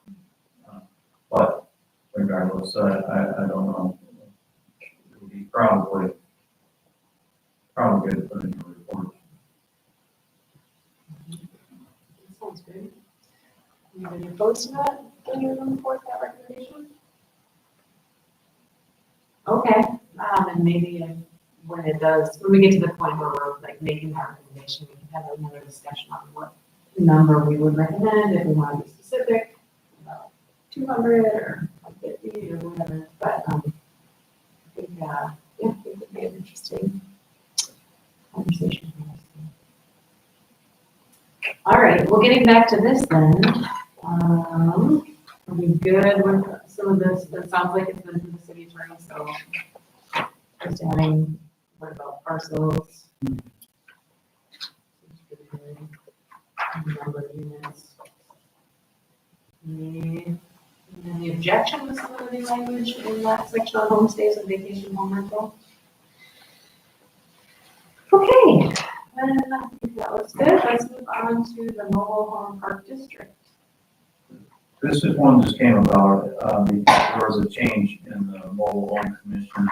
but regardless, I don't know. It would be probably good to put in a report. Sounds good. Anybody opposed to that? Can you report that recommendation? Okay, and maybe when we get to the point where we're like making that recommendation, we can have another discussion on what number we would recommend, if we want to be specific, about 200 or 50 or whatever, but I think, yeah, it would be an interesting conversation. All right, well, getting back to this then, are we good with some of this? That sounds like it's been to the city attorney, so just adding, what about parcels? Number of units. And then the objection was some of the language in that section on homestays and vacation home rental. Okay, and I think that was good. Let's move on to the mobile home park district. This is one that came about, because there was a change in the Mobile Home Commission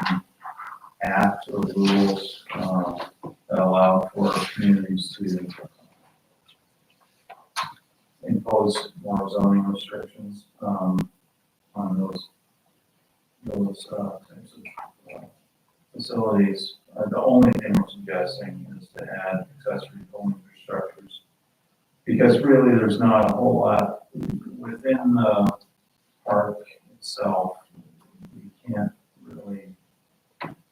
Act or rules, that allow for communities to impose more zoning restrictions, on those types of facilities. The only thing we're suggesting is to add accessory home structures. Because really, there's not a whole lot within the park itself. You can't really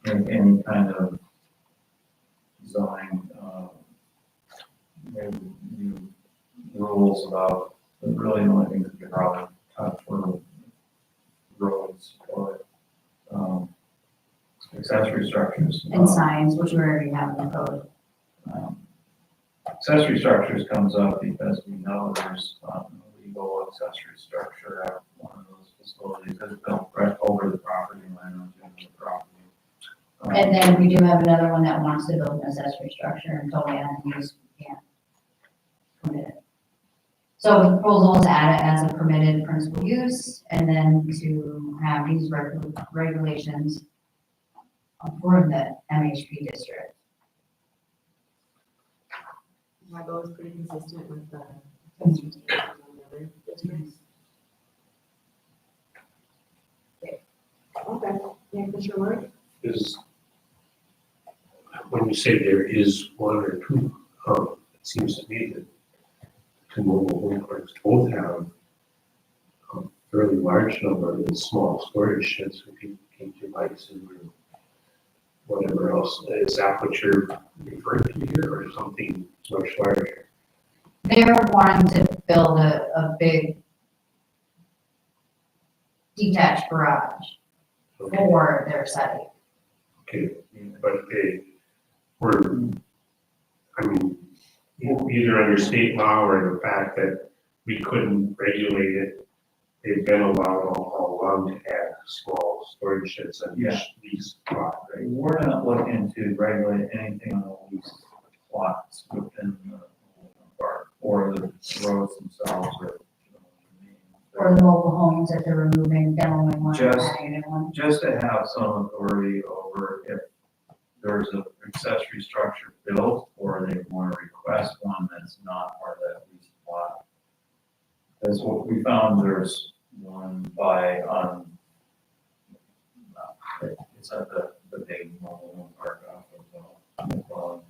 make any kind of zoning, new rules about, really the only things that you probably touch were roads or, accessory structures. And signs, which we already have in the code. Accessory structures comes up because we know there's a legal accessory structure at one of those facilities that's built right over the property line onto the property. And then we do have another one that wants to build an accessory structure and totally unused, can't permit it. So the proposal is to add it as a permitted principal use and then to have these regulations for the MHP district. My vote is pretty consistent with the accessory structures on the other districts. Okay, yeah, Commissioner Ward? Is, when you say there is one or two, it seems to me that two mobile home parks both have a fairly large number of small storage sheds for people can keep their bikes in or whatever else. Is that what you're referring to here or something much larger? They're wanting to build a big detached garage Okay, for their site. okay, but they were, I mean, either under state law or the fact that we couldn't regulate it, they've been allowed all along to add small storage sheds on these lots, right? We're not looking to regulate anything on these lots within the park or the roads themselves or. Or the mobile homes that they're removing, demoing one, Just- adding a one. Just to have some authority over if there's an accessory structure built or they want to request one that's not part of that leased lot. That's what we found, there's one it's at the big mobile home park off of,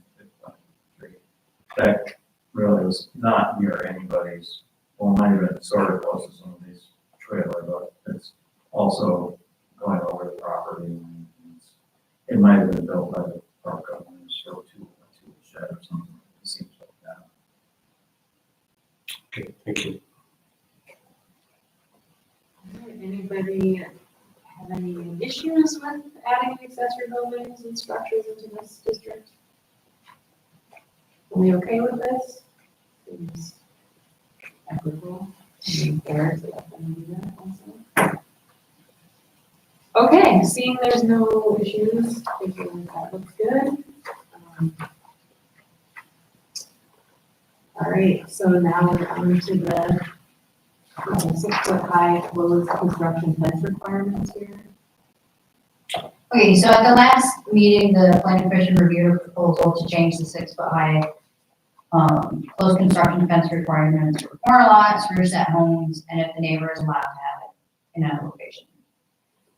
that really was not near anybody's, well, might have been sort of close to some of these trailer, but it's also going over the property. And it might have been built by the park owners or two shed or something. It seems like that. Okay, thank you. All right, anybody have any issues with adding accessory buildings and structures into this district? Are we okay with this? Seems equitable, fair to let them do that also. Okay, seeing there's no issues, I think that looks good. All right, so now we're on to the 6-foot-high closed construction fence requirements here. Okay, so at the last meeting, the planning commission reviewed a proposal to change the 6-foot-high closed construction fence requirements for corner lots, rear set homes, and if the neighbor is allowed to have it in that location.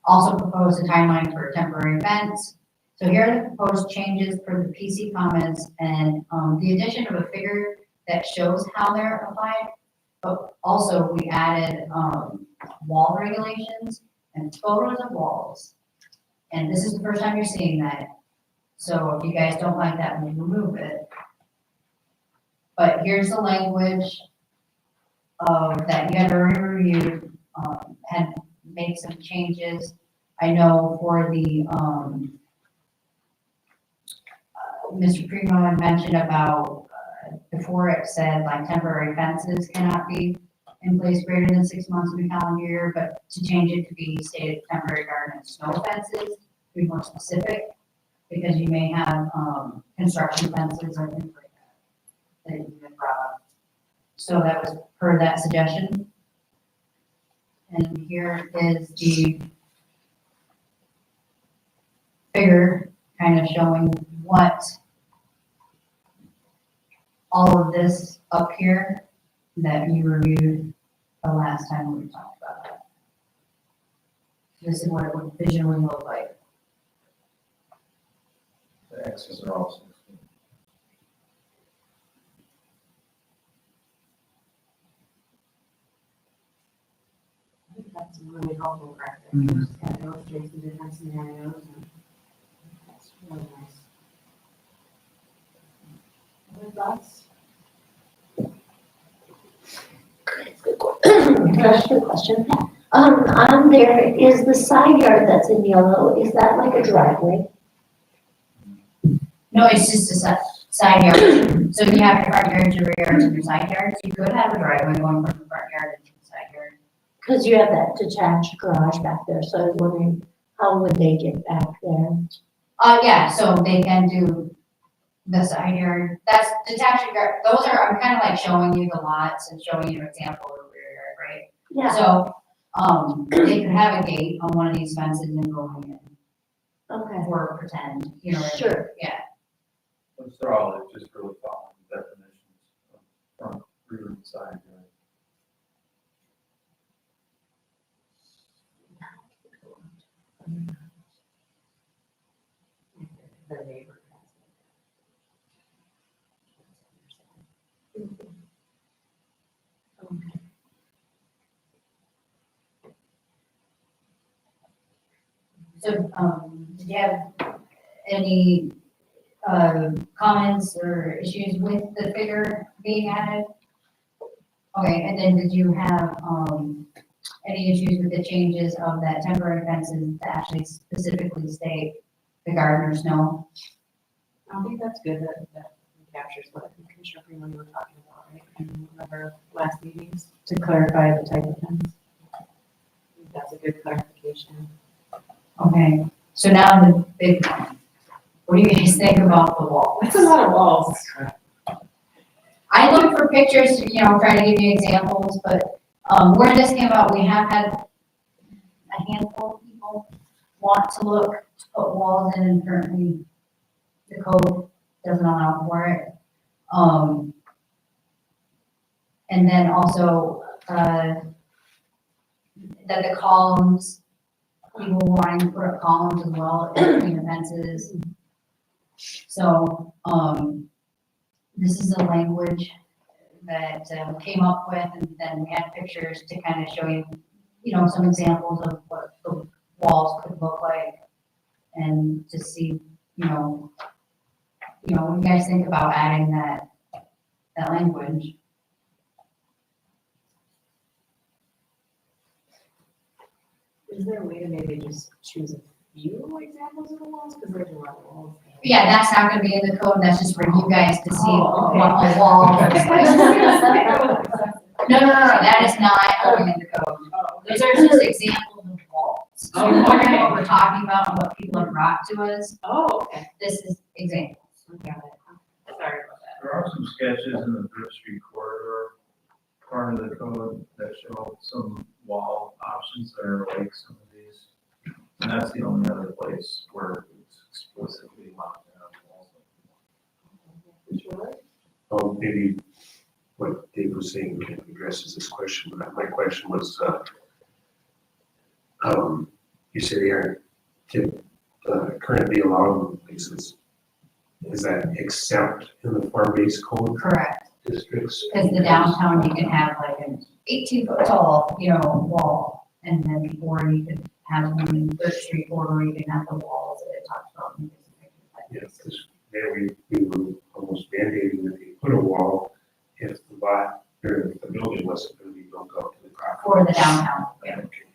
Also proposed a timeline for a temporary fence. So here are the proposed changes for the PC comments and the addition of a figure that shows how they're applied. But also we added wall regulations and photos of walls. And this is the first time you're seeing that. So if you guys don't like that, we'll remove it. But here's the language that you had already reviewed, had made some changes. I know for the, Mr. Primo had mentioned about, before it said like temporary fences cannot be in place greater than 6 months of the calendar year, but to change it to be stated temporary garden and snow fences, to be more specific, because you may have, construction fences or things like that that you had brought up. So that was per that suggestion. And here is the figure kind of showing what all of this up here that you reviewed the last time we talked about that. This is what it would visually look like. The X's are all 6 feet. I think that's really helpful graphic. Just kind of illustrates the different scenarios and that's really nice. Other thoughts? Good question. On there is the side yard that's in yellow, is that like a driveway? No, it's just a side yard. So you have your front yards, your rear yards, and your side yards. You could have a driveway going from the front yard into the side yard. Because you have that detached garage back there, so I was wondering, how would they get back there? Yeah, so they can do the side yard. That's detached yard. Those are, I'm kind of like showing you the lots and showing you an example of the rear yard, right? Yeah, So, they could have a gate on one of these fences and go in okay, or pretend, you know. sure. Yeah. Those are all just really following definitions of front, rear, and side yard. The neighbor has it. Okay. So, did you have any, comments or issues with the figure being added? Okay, and then did you have, any issues with the changes of that temporary fences to actually specifically state the garden or snow? I think that's good that captures what Commissioner Freeman you were talking about, right? And remember last meetings to clarify the type of fence. I think that's a good clarification. Okay, so now the big one. What do you guys think about the wall? That's a lot of walls. I looked for pictures, you know, try to give you examples, but, where this came about, we have had a handful of people want to look, to put walls in, and currently the code doesn't allow for it. And then also, that the columns, people wanting to put up columns as well in between the fences. So, this is a language that came up with, and then we had pictures to kind of show you, you know, some examples of what the walls could look like, and to see, you know, what you guys think about adding that language. Is there a way to maybe just choose a few examples of the walls? Because there's a lot of walls. Yeah, that's not gonna be in the code, that's just for you guys to see Oh, okay. what a wall looks like. No, that is not going in the code. Oh, Those are just examples of walls. So you're wondering what we're talking about and what people have brought to us, Oh, okay. this is examples. Got it. Sorry about that. There are some sketches in the Bridge Street corridor, part of the code that show some wall options that are like some of these. And that's the only other place where it's explicitly locked down walls. Which one? Maybe what Dave was saying addresses this question, but my question was, you say they aren't currently allowed in places. Is that except in the farm-based code Correct, districts? because the downtown, you can have like an 18-foot tall, you know, wall, and then, or you could have one in Third Street, or you can have the walls that it talks about. Yes, because there we were almost mandating that they put a wall if the lot, or if the building wasn't going to be built up to the property. For the downtown, yeah. Okay.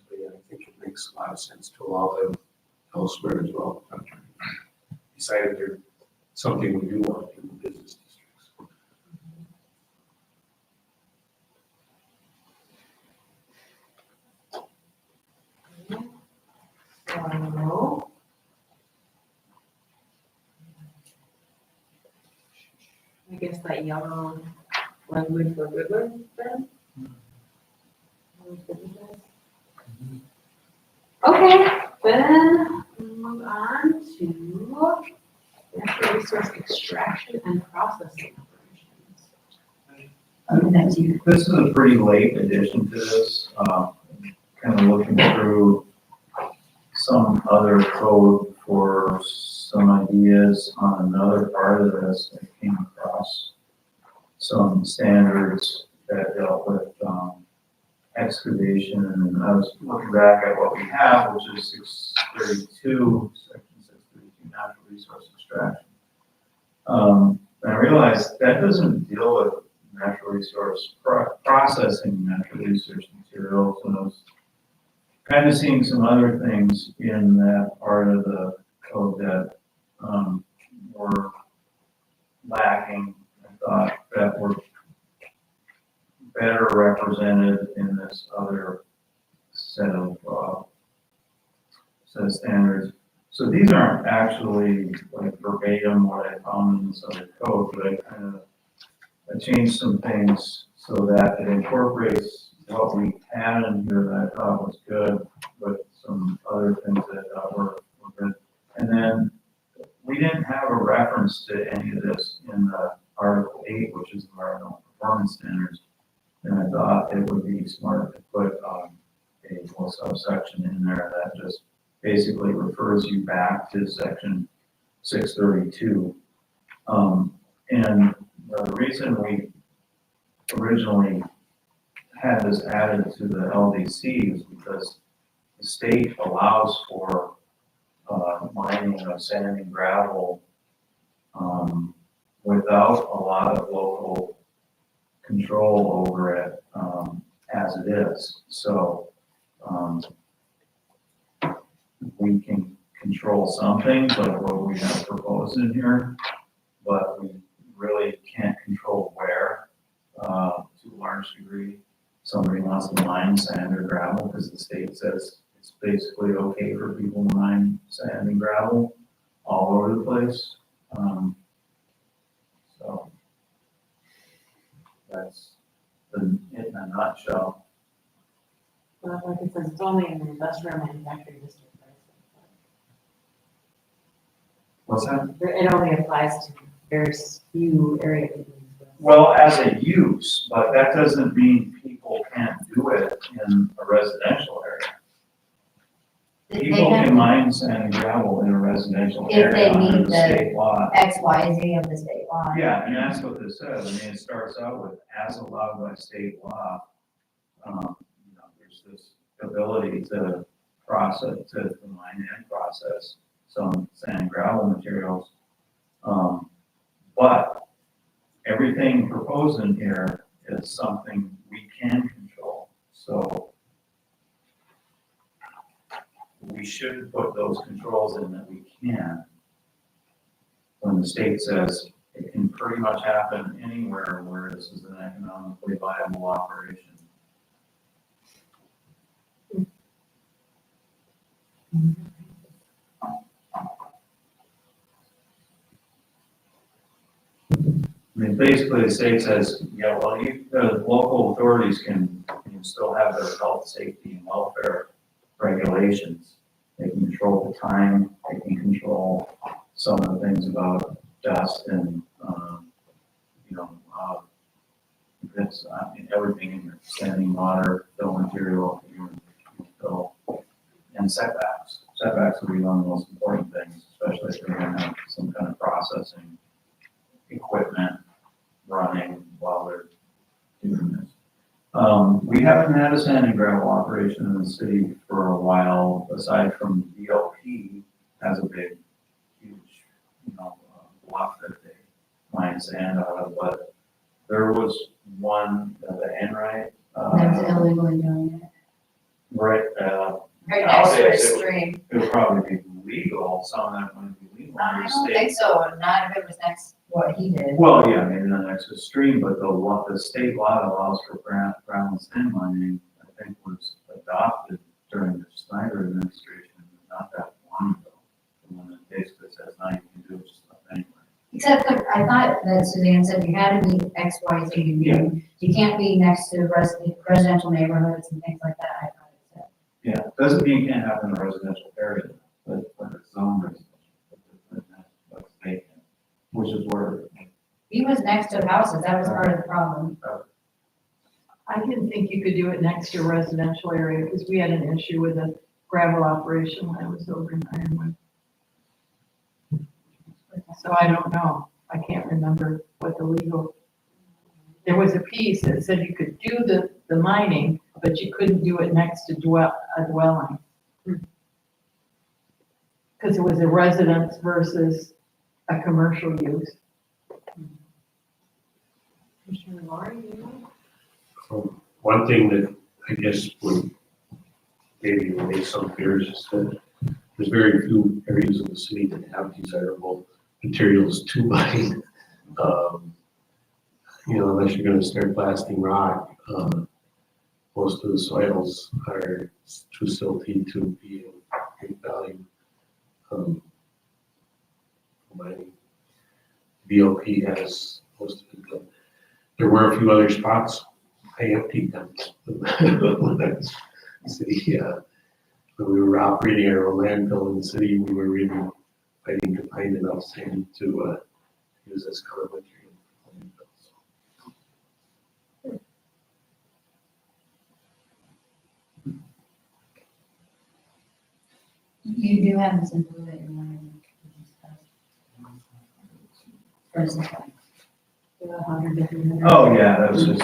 So yeah, I think it makes a lot of sense to allow them elsewhere as well. Decided there's something we do want in the business districts. So. I guess that yellow language we're good with then? Okay, then move on to natural resource extraction and processing operations. This is a pretty late addition to this, kind of looking through some other code for some ideas on another part of this. I came across some standards that dealt with excavation, and I was looking back at what we have, which is 632, section 632, natural resource extraction. And I realized that doesn't deal with natural resource processing natural resource materials, and I was kind of seeing some other things in that part of the code that were lacking. I thought that were better represented in this other set of standards. So these aren't actually like verbatim what I found in this other code, but I changed some things so that it incorporates what we had in here that I thought was good, with some other things that I thought were good. And then we didn't have a reference to any of this in the Article 8, which is environmental performance standards. And I thought it would be smart to put a little subsection in there that just basically refers you back to section 632. And the reason we originally had this added to the LDC is because the state allows for mining of sand and gravel without a lot of local control over it as it is. So we can control some things like what we have proposed in here, but we really can't control where to a large degree. Somebody wants to mine sand or gravel because the state says it's basically okay for people to mine sand and gravel all over the place. So that's it in a nutshell. Well, like it says, it's only in the industrial manufacturing district, right? What's that? It only applies to very few areas. Well, as a use, but that doesn't mean people can't do it in a residential area. People can mine sand and gravel in a residential If they area under meet the the state law. XYZ of the state law. Yeah, and that's what this says. I mean, it starts out with as allowed by state law. There's this ability to process, to mine and process some sand and gravel materials. But everything proposed in here is something we can control. So we should put those controls in that we can. When the state says it can pretty much happen anywhere where this is an economically viable operation. I mean, basically, the state says, yeah, well, the local authorities can still have their health, safety, and welfare regulations. They can control the time, they can control some of the things about dust and, everything in your standing water, fill material, fill, and setbacks. Setbacks will be one of the most important things, especially if you're gonna have some kind of processing equipment running while they're doing this. We haven't had a sand and gravel operation in the city for a while, aside from DLP has a big, huge, block that they mine sand out of, but there was one, the Enright. That's illegally doing it. Right, Right next to a stream. it would probably be legal, some of that might be legal. I under don't state. think so, not if it was next, what he did. Well, yeah, maybe not next to the stream, but the state law that allows for ground and sand mining, I think was adopted during the Snyder administration, not Except that I thought that Suzanne said you had to be X, Y, Z, you can't be next to residential neighborhoods and things like that, I thought it said. Yeah, doesn't mean you can't have in a residential area, but it's zone residential. That's vacant, which is where, He was next to houses, that was part of the problem. I didn't think you could do it next to a residential area, because we had an issue with a gravel operation when I was over in Ironwood. So I don't know, I can't remember what the legal, there was a piece that said you could do the mining, but you couldn't do it next to a dwelling. Because it was a residence versus a commercial use. Commissioner Laurie, do you know? One thing that I guess would maybe make some fears is that there's very few areas of the city that have desirable materials to mine. You know, unless you're gonna start blasting rock, most of the soils are too silty to be of great value. Mining. VLP has most of it. There were a few other spots. I emptied them. When I was city, when we were operating our own landfill in the city, we were really fighting to find enough sand to use as kind of material. You do have this info that you wanted to discuss. For instance, oh, yeah, that was just,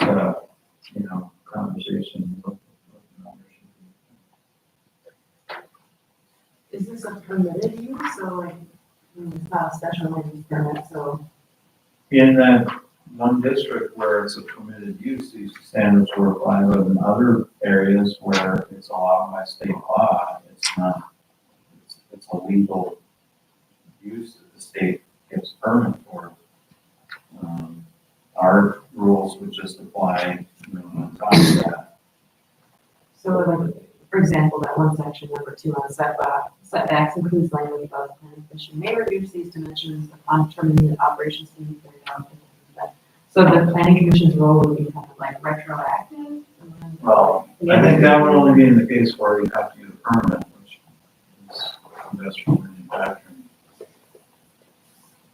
you know, conversation. Is this a permitted use, so like, it's not a special land use permit, so? In that one district where it's a permitted use, these standards were applied, but in other areas where it's allowed by state law, it's not, it's a legal use that the state gives permit for. Our rules would just apply, you know, on top of that. So like, for example, that one section, number 2 on setbacks includes language about the planning commission may reduce these dimensions upon determining that operations can be carried out. So the planning commission's role would be kind of like retroactive? Well, I think that would only be in the case where you have to use a permit, which is industrial manufacturing.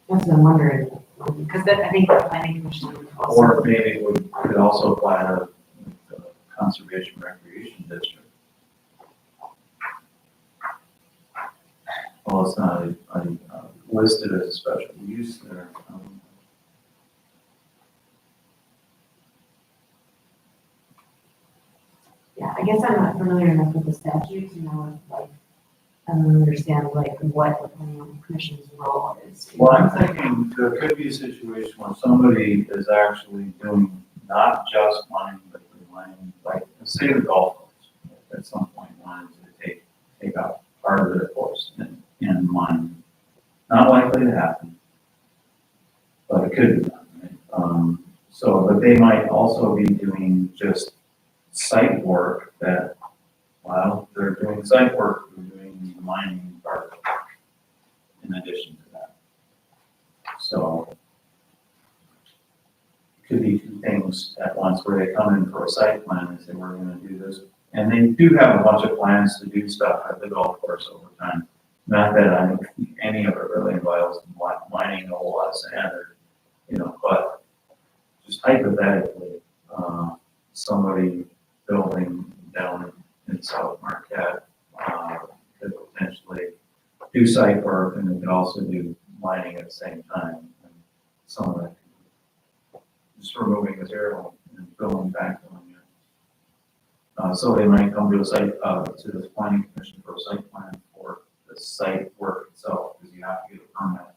That's what I'm wondering, because I think the planning commission would also. Or maybe it could also apply to the conservation recreation district. Well, it's not listed as a special use there. Yeah, I guess I'm not familiar enough with the statute to know if, like, I don't understand like what the planning commission's role is. Well, I'm thinking there could be a situation where somebody is actually doing not just mining, but mining, like, say the golf course, at some point wanted to take out part of their course and mine. Not likely to happen, but it could be done, right? But they might also be doing just site work that, while they're doing site work, they're doing the mining part in addition to that. So it could be 2 things at once where they come in for a site plan and say, we're gonna do this. And they do have a bunch of plans to do stuff at the golf course over time. Not that I think any of it really involves mining a whole lot of sand or, you know, but just hypothetically, somebody building down in South Marquette could potentially do site work and they could also do mining at the same time. And some of that, just removing material and filling back on it. So they might come to a site, to the planning commission for a site plan for the site work itself, because you have to get a permit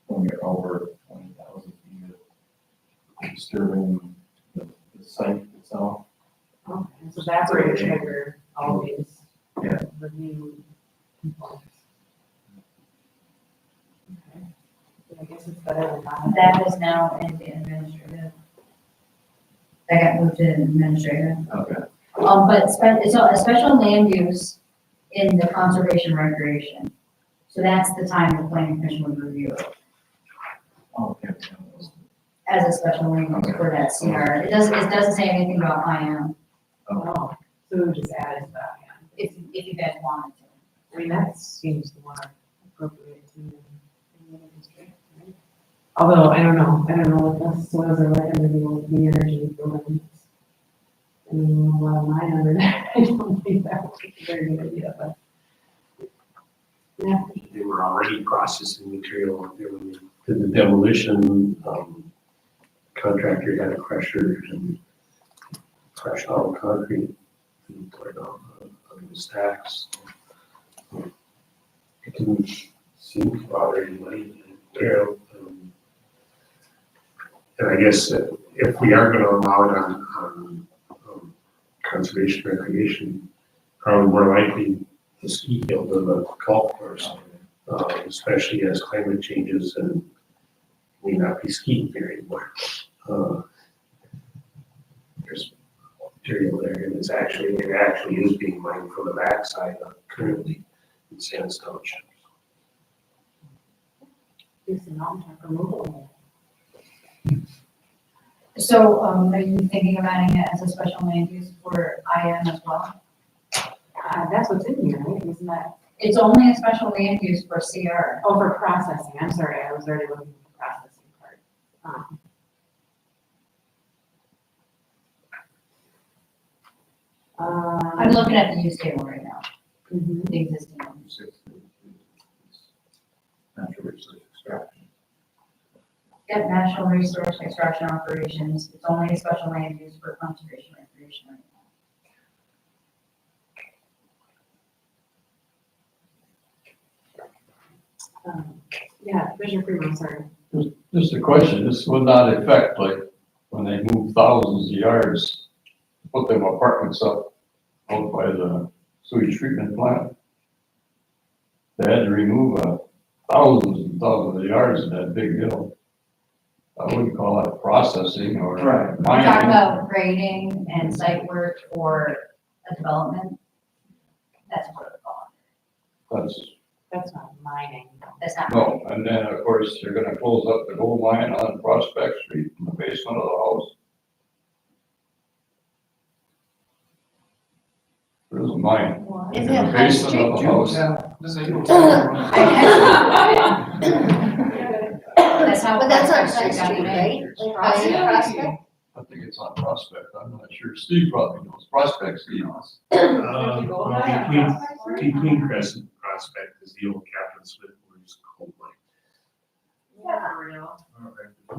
when you're over 20,000 feet of disturbing the site itself. Okay, so that's where you trigger always. Yeah. Review compliance. Okay. So I guess it's better than not. that is now in the administrative. That got moved to administrative. Okay. But it's a special land use in the conservation recreation. So that's the time the planning commission would review it. Oh, yeah. as a special land use for that CR. It doesn't say anything about IM, Oh, so we just added that, yeah. if you guys wanted to. I mean, that seems more appropriate to me. in the district, right? Although, I don't know what the soils are like under the energy buildings. I mean, a lot of mine under there, I don't think that would be a very good idea, but. Yeah, They were already processing material out there when they did the demolition. Contractor had a crusher and crushed all the concrete and put it on the stacks. It didn't seem to bother anybody there. And I guess if we are gonna allow it on conservation recreation, probably more likely the ski hill than the golf course, especially as climate changes and we not be skiing there anymore. There's material there, and it actually is being mined from the backside currently in sandstone chips. do some mountain removal. So, are you thinking of adding it as a special land use for IM as well? That's what's in here, right? Isn't that, It's only a special land use for CR. oh, for processing, I'm sorry, I was already looking at the processing part. I'm looking at the use table right now, Mhm. the existing one. Natural resource extraction. Yep, national resource extraction operations, it's only a special land use for conservation recreation right now. Yeah, Commissioner Freeman, sorry. Just a question, this would not affect, like, when they move thousands of yards, put them apartments up out by the sewage treatment plant. They had to remove thousands and thousands of yards of that big hill. I wouldn't call that processing or Right. We're talking mining. about grading and site work for a development. That's what it's called. That's not mining. That's not. No, and then, of course, you're gonna close up the gold mine on Prospect Street in the basement of the house. There's a mine. Is In it the High basement Street? of the house. That's how. But that's on Prospect High got Street, the right? name. Like by Prospect? I think it's on Prospect, I'm not sure, Steve probably knows, Prospect Steve knows. Between Crescent and Prospect is the old Captain Smith Works coal mine. Yeah, real.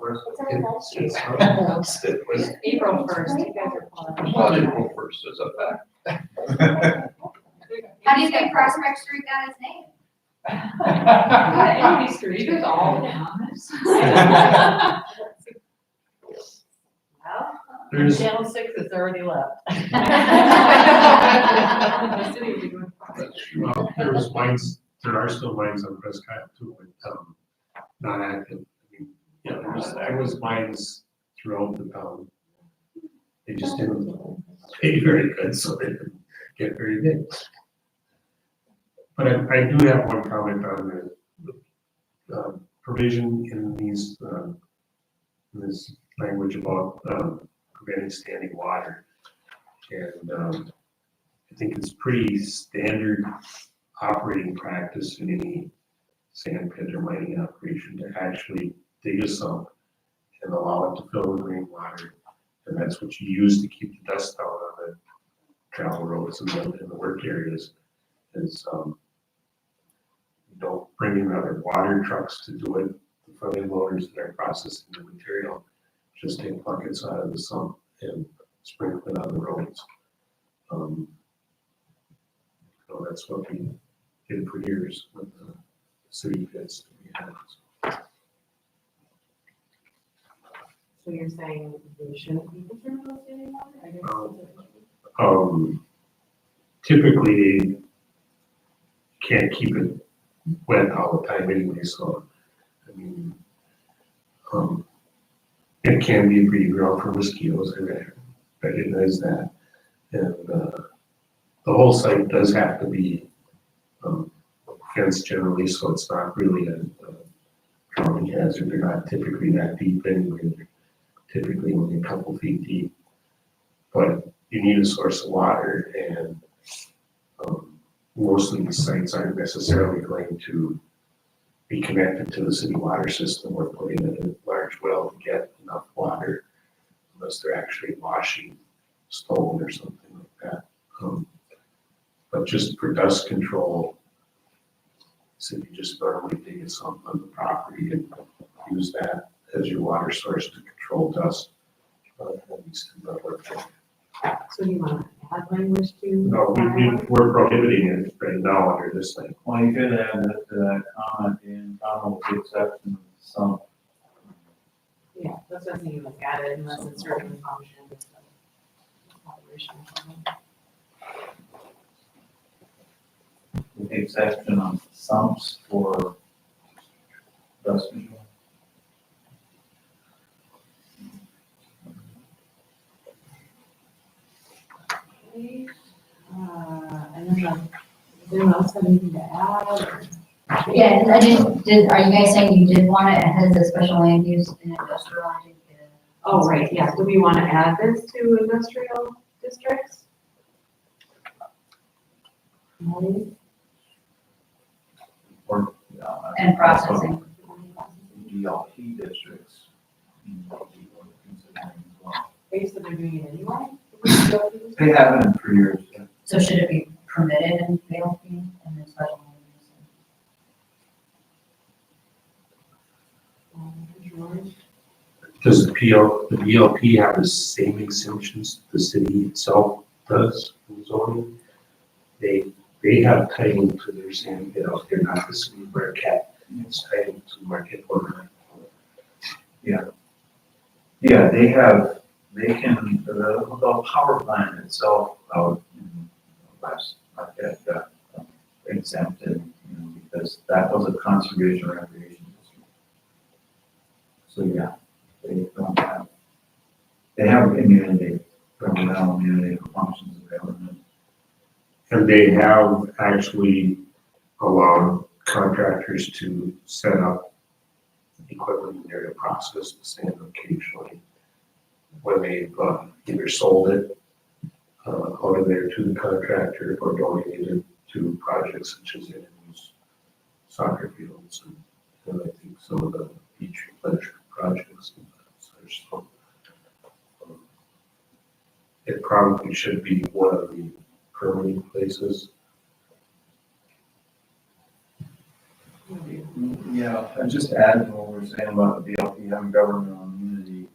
It's on High Street. It was April 1st, you guys are pulling. Well, April first is a fact. How do you think Prospect Street got its name? Amy Street is all There's- Channel 6 has already left. The city will be doing fine. Well, there was mines, there are still mines on Prescott too, but, not active. I mean, yeah, there was mines throughout the town. They just didn't pay very good, so they didn't get very big. But I do have one comment on the, provision in these, in this language about, preventing standing water. And, I think it's pretty standard operating practice in any sand pit or mining operation to actually dig a sump and allow it to fill with rainwater. And that's what you use to keep the dust down on the travel roads and the work areas. Is, you don't bring in other water trucks to do it. The front end loaders that are processing the material just take buckets out of the sump and sprinkle it on the roads. So that's what we did for years with the city pits that we had. So you're saying we shouldn't be concerned about standing water? I guess. Typically, they can't keep it wet all the time anyway, so, I mean, it can be a breeding ground for mosquitoes, I recognize that. And, the whole site does have to be, fenced generally, so it's not really a plumbing hazard, they're not typically that deep anyway, they're typically only a couple feet deep. But you need a source of water, and most of the sites aren't necessarily going to be connected to the city water system or putting in a large well to get enough water unless they're actually washing stone or something like that. But just for dust control, city just normally dig it some on the property and use that as your water source to control dust. At least in the work. So you want to add language to? No, we're prohibiting it right now under this thing. Well, you could add that to that comment in common with the exception of some. Yeah, that's what I'm thinking, like added unless it's serving the function. Operational function. With the exception of sumps for dust control. Okay, and then, does anyone else have anything to add? Or- Yeah, I are you guys saying you did want it as a special land use in industrial? I didn't get it. Oh, right, yeah, do we want to add this to industrial districts? No? Or, And processing. DLP districts. Considering as well. Based on they're doing it anyway? They haven't for years. Yeah. So should it be permitted in VLP and then special land use? Does the BLP have the same exemptions the city itself does in zoning? They have title to their sand pit out there, not the city of Marquette. It's title to Marquette Order. Yeah, they can, the power plant itself out in West Marquette got exempted, because that was a conservation recreation district. So, yeah, they don't have, they have immunity, governmental immunity for functions of government. And they have actually allowed contractors to set up equipment in there to process the sand occasionally when they've either sold it out of there to the contractor or donated it to projects such as Indians soccer fields and I think some of the beach replenishment projects and such. So, it probably should be one of the permanent places. Yeah, and just add to what we're saying about the BLP having governmental immunity.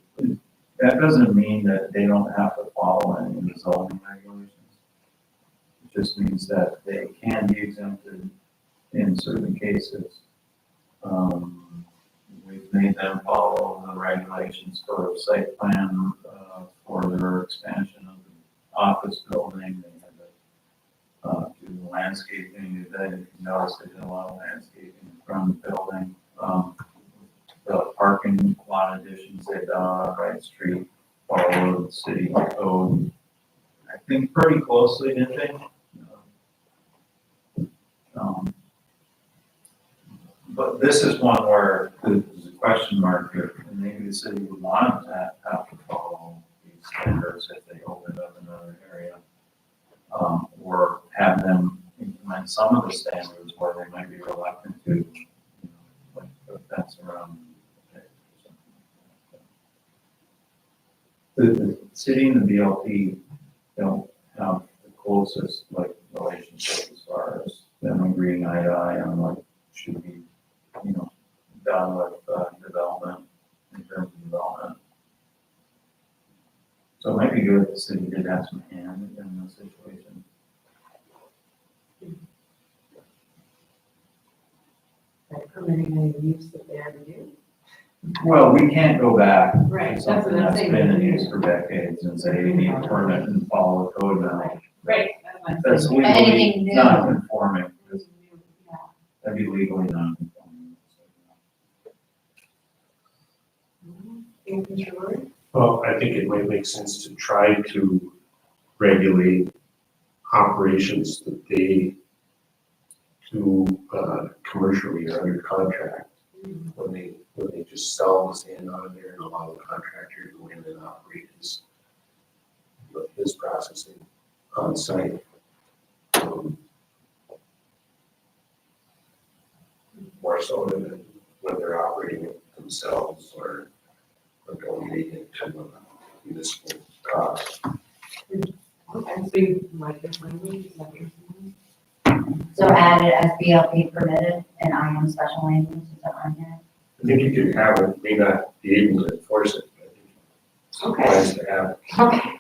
That doesn't mean that they don't have to follow any of the zoning regulations. It just means that they can be exempted in certain cases. We've made them follow the regulations for site plan, for their expansion of the office building. They had to do landscaping. If you notice, they did a lot of landscaping in front of the building. The parking lot additions they've done on Wright Street followed the city code, I think pretty closely, didn't they? But this is one where there's a question mark here, and maybe the city would want to have to follow these standards if they opened up another area. Or have them implement some of the standards where they might be reluctant to, like the fence around. The city and the BLP don't have the closest relationship as far as them agreeing eye to eye on what should be, done with development in terms of development. So it might be good if the city did have some hand in the situation. Like permitting any use that they already do? Well, we can't go back Right, to that's what something I'm that's saying. been in use for decades and say you need a permit and follow the code now. Right. That's what I'm That's saying. legally Anything new. non-conforming. Yeah. That'd be legally non-conforming. Controller? Well, I think it might make sense to try to regulate operations that they do commercially or under contract. when they just sell the sand out of there and allow the contractor to go in and operate his processing on site. More so than when they're operating it themselves or donating it to a municipal cost. Okay, so you like this language, is that what you're saying? So add it as BLP permitted and IM special land use, is that on here? I think you can have it, may not be able to enforce it, but I think it's Okay. wise to have it. Okay.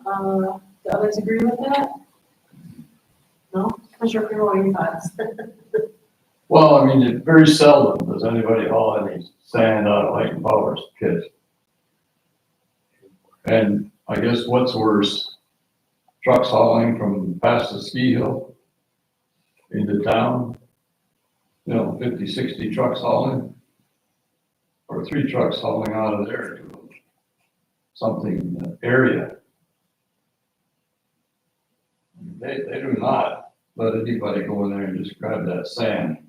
Do others agree with that? No? Commissioner Crew, what are your thoughts? Well, I mean, it very seldom does anybody haul any sand out of Light Power's pit. And I guess what's worse, trucks hauling from past the ski hill into town, 50, 60 trucks hauling, or 3 trucks hauling out of there to something area. They do not let anybody go in there and just grab that sand.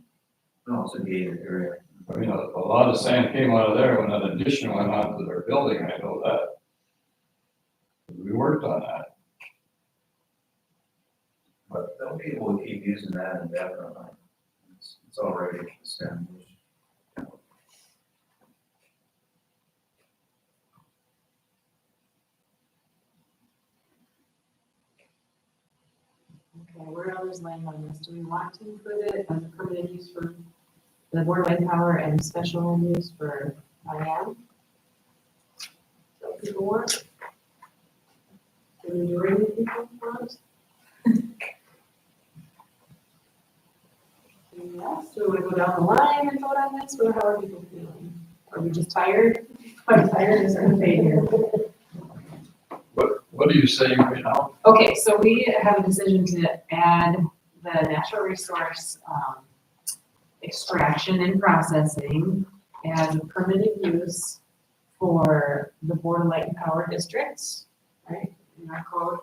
No, it's a gated area. I mean, a lot of sand came out of there when that addition went onto their building, I know that. We worked on that. But they'll be able to keep using that indefinitely. It's already established. Okay, where do others land on this? Do we want to include it as a permitted use for the Board of Light Power and special land use for IM? So people want? The majority of people want? Yes, so we go down the line and vote on this, or how are people feeling? Are we just tired? I'm tired, is there failure? What are you saying right now? Okay, so we have a decision to add the natural resource, extraction and processing as a permitted use for the Board of Light and Power districts, right, in our code.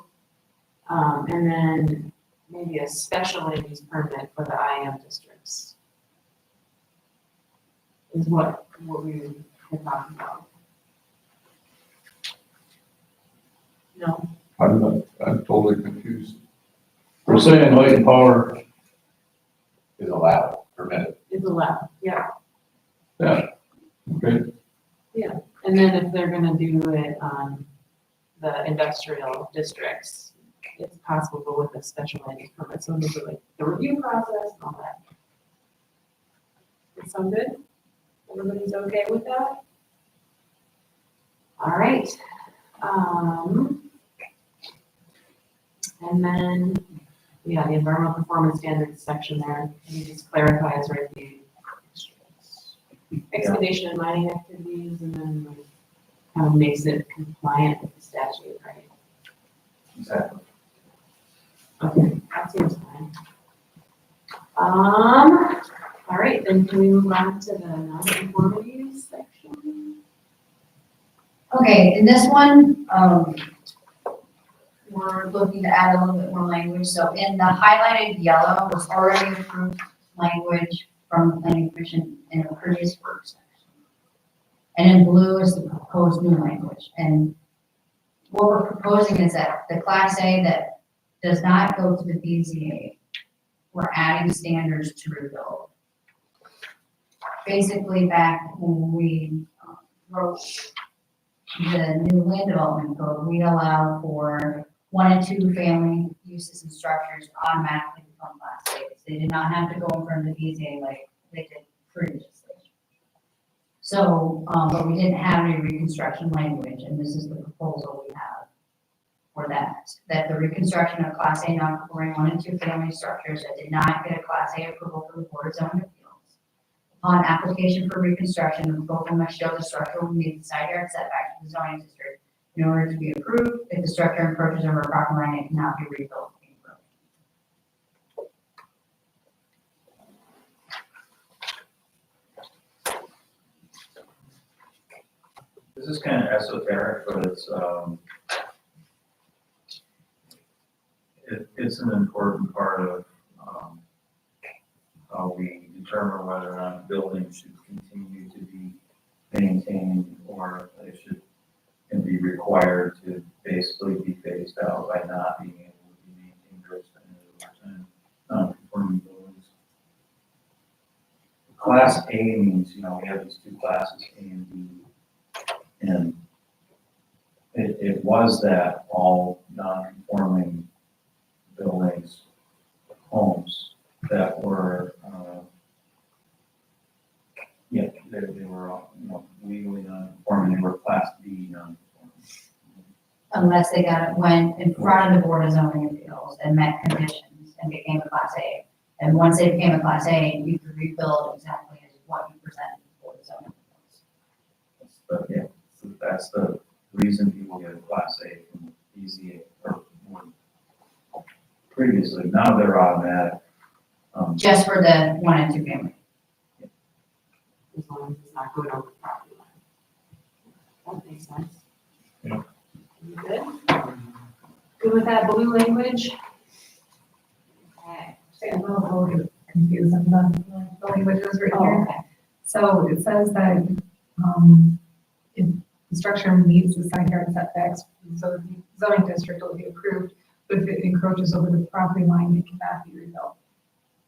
And then maybe a special land use permit for the IM districts. Is what we had talked about. No, I'm totally confused. We're saying Light and Power, Is allowed, permitted. it's allowed, yeah. okay, And then if they're gonna do it on the industrial districts, it's possible to go with a special land use permit, so there's like the review process and all that. That sound good? Everybody's okay with that? All right. And then, yeah, the environmental performance standards section there, it just clarifies, right, the excavation and mining activities, and then like, kind of makes it compliant with the statute, right? Exactly. Okay, that seems fine. All right, then can we move on to the non-conformities section? Okay, in this one, we're looking to add a little bit more language. So in the highlighted yellow was already approved language from the planning commission in a previous work section. And in blue is the proposed new language. And what we're proposing is that the class A that does not go to the BZA, we're adding standards to rebuild. Basically, back when we wrote the new land development code, we allow for 1 and 2 family uses and structures automatically become class A's. They did not have to go in front of the BZA like they did previously. So, but we didn't have any reconstruction language, and this is the proposal we have for that. That the reconstruction of class A non-conforming 1 and 2 family structures that did not get a class A approval from the Board of Zoning Appeals. Upon application for reconstruction, the proposal must show the structure will meet the side yard setback to the zoning district in order to be approved. If the structure encroaches over a property line, it cannot be rebuilt. This is kind of esoteric, but it's an important part of how we determine whether or not a building should continue to be maintained or they should and be required to basically be phased out by not being able to be maintained or extended over time, non-conforming buildings. Class A means, we have these two classes, A and B. And it was that all non-conforming buildings, homes that were, they were all, legally non-conforming, they were class B non-conforming. Unless they went in front of the Board of Zoning Appeals and met conditions and became a Class A. And once they became a Class A, you could rebuild exactly as what you presented for the zoning appeals. So that's the reason people get a class A from BZA or previously. Now they're automatic. Just for the 1 and 2 family. As long as it's not going over the property line. That makes sense. Yeah. You good? Good with that blue language? Okay. Say I'm a little confused on the language that's written Oh, here. okay. So it says that, if the structure meets the side yard setbacks, so the zoning district will be approved, but if it encroaches over the property line, it cannot be rebuilt.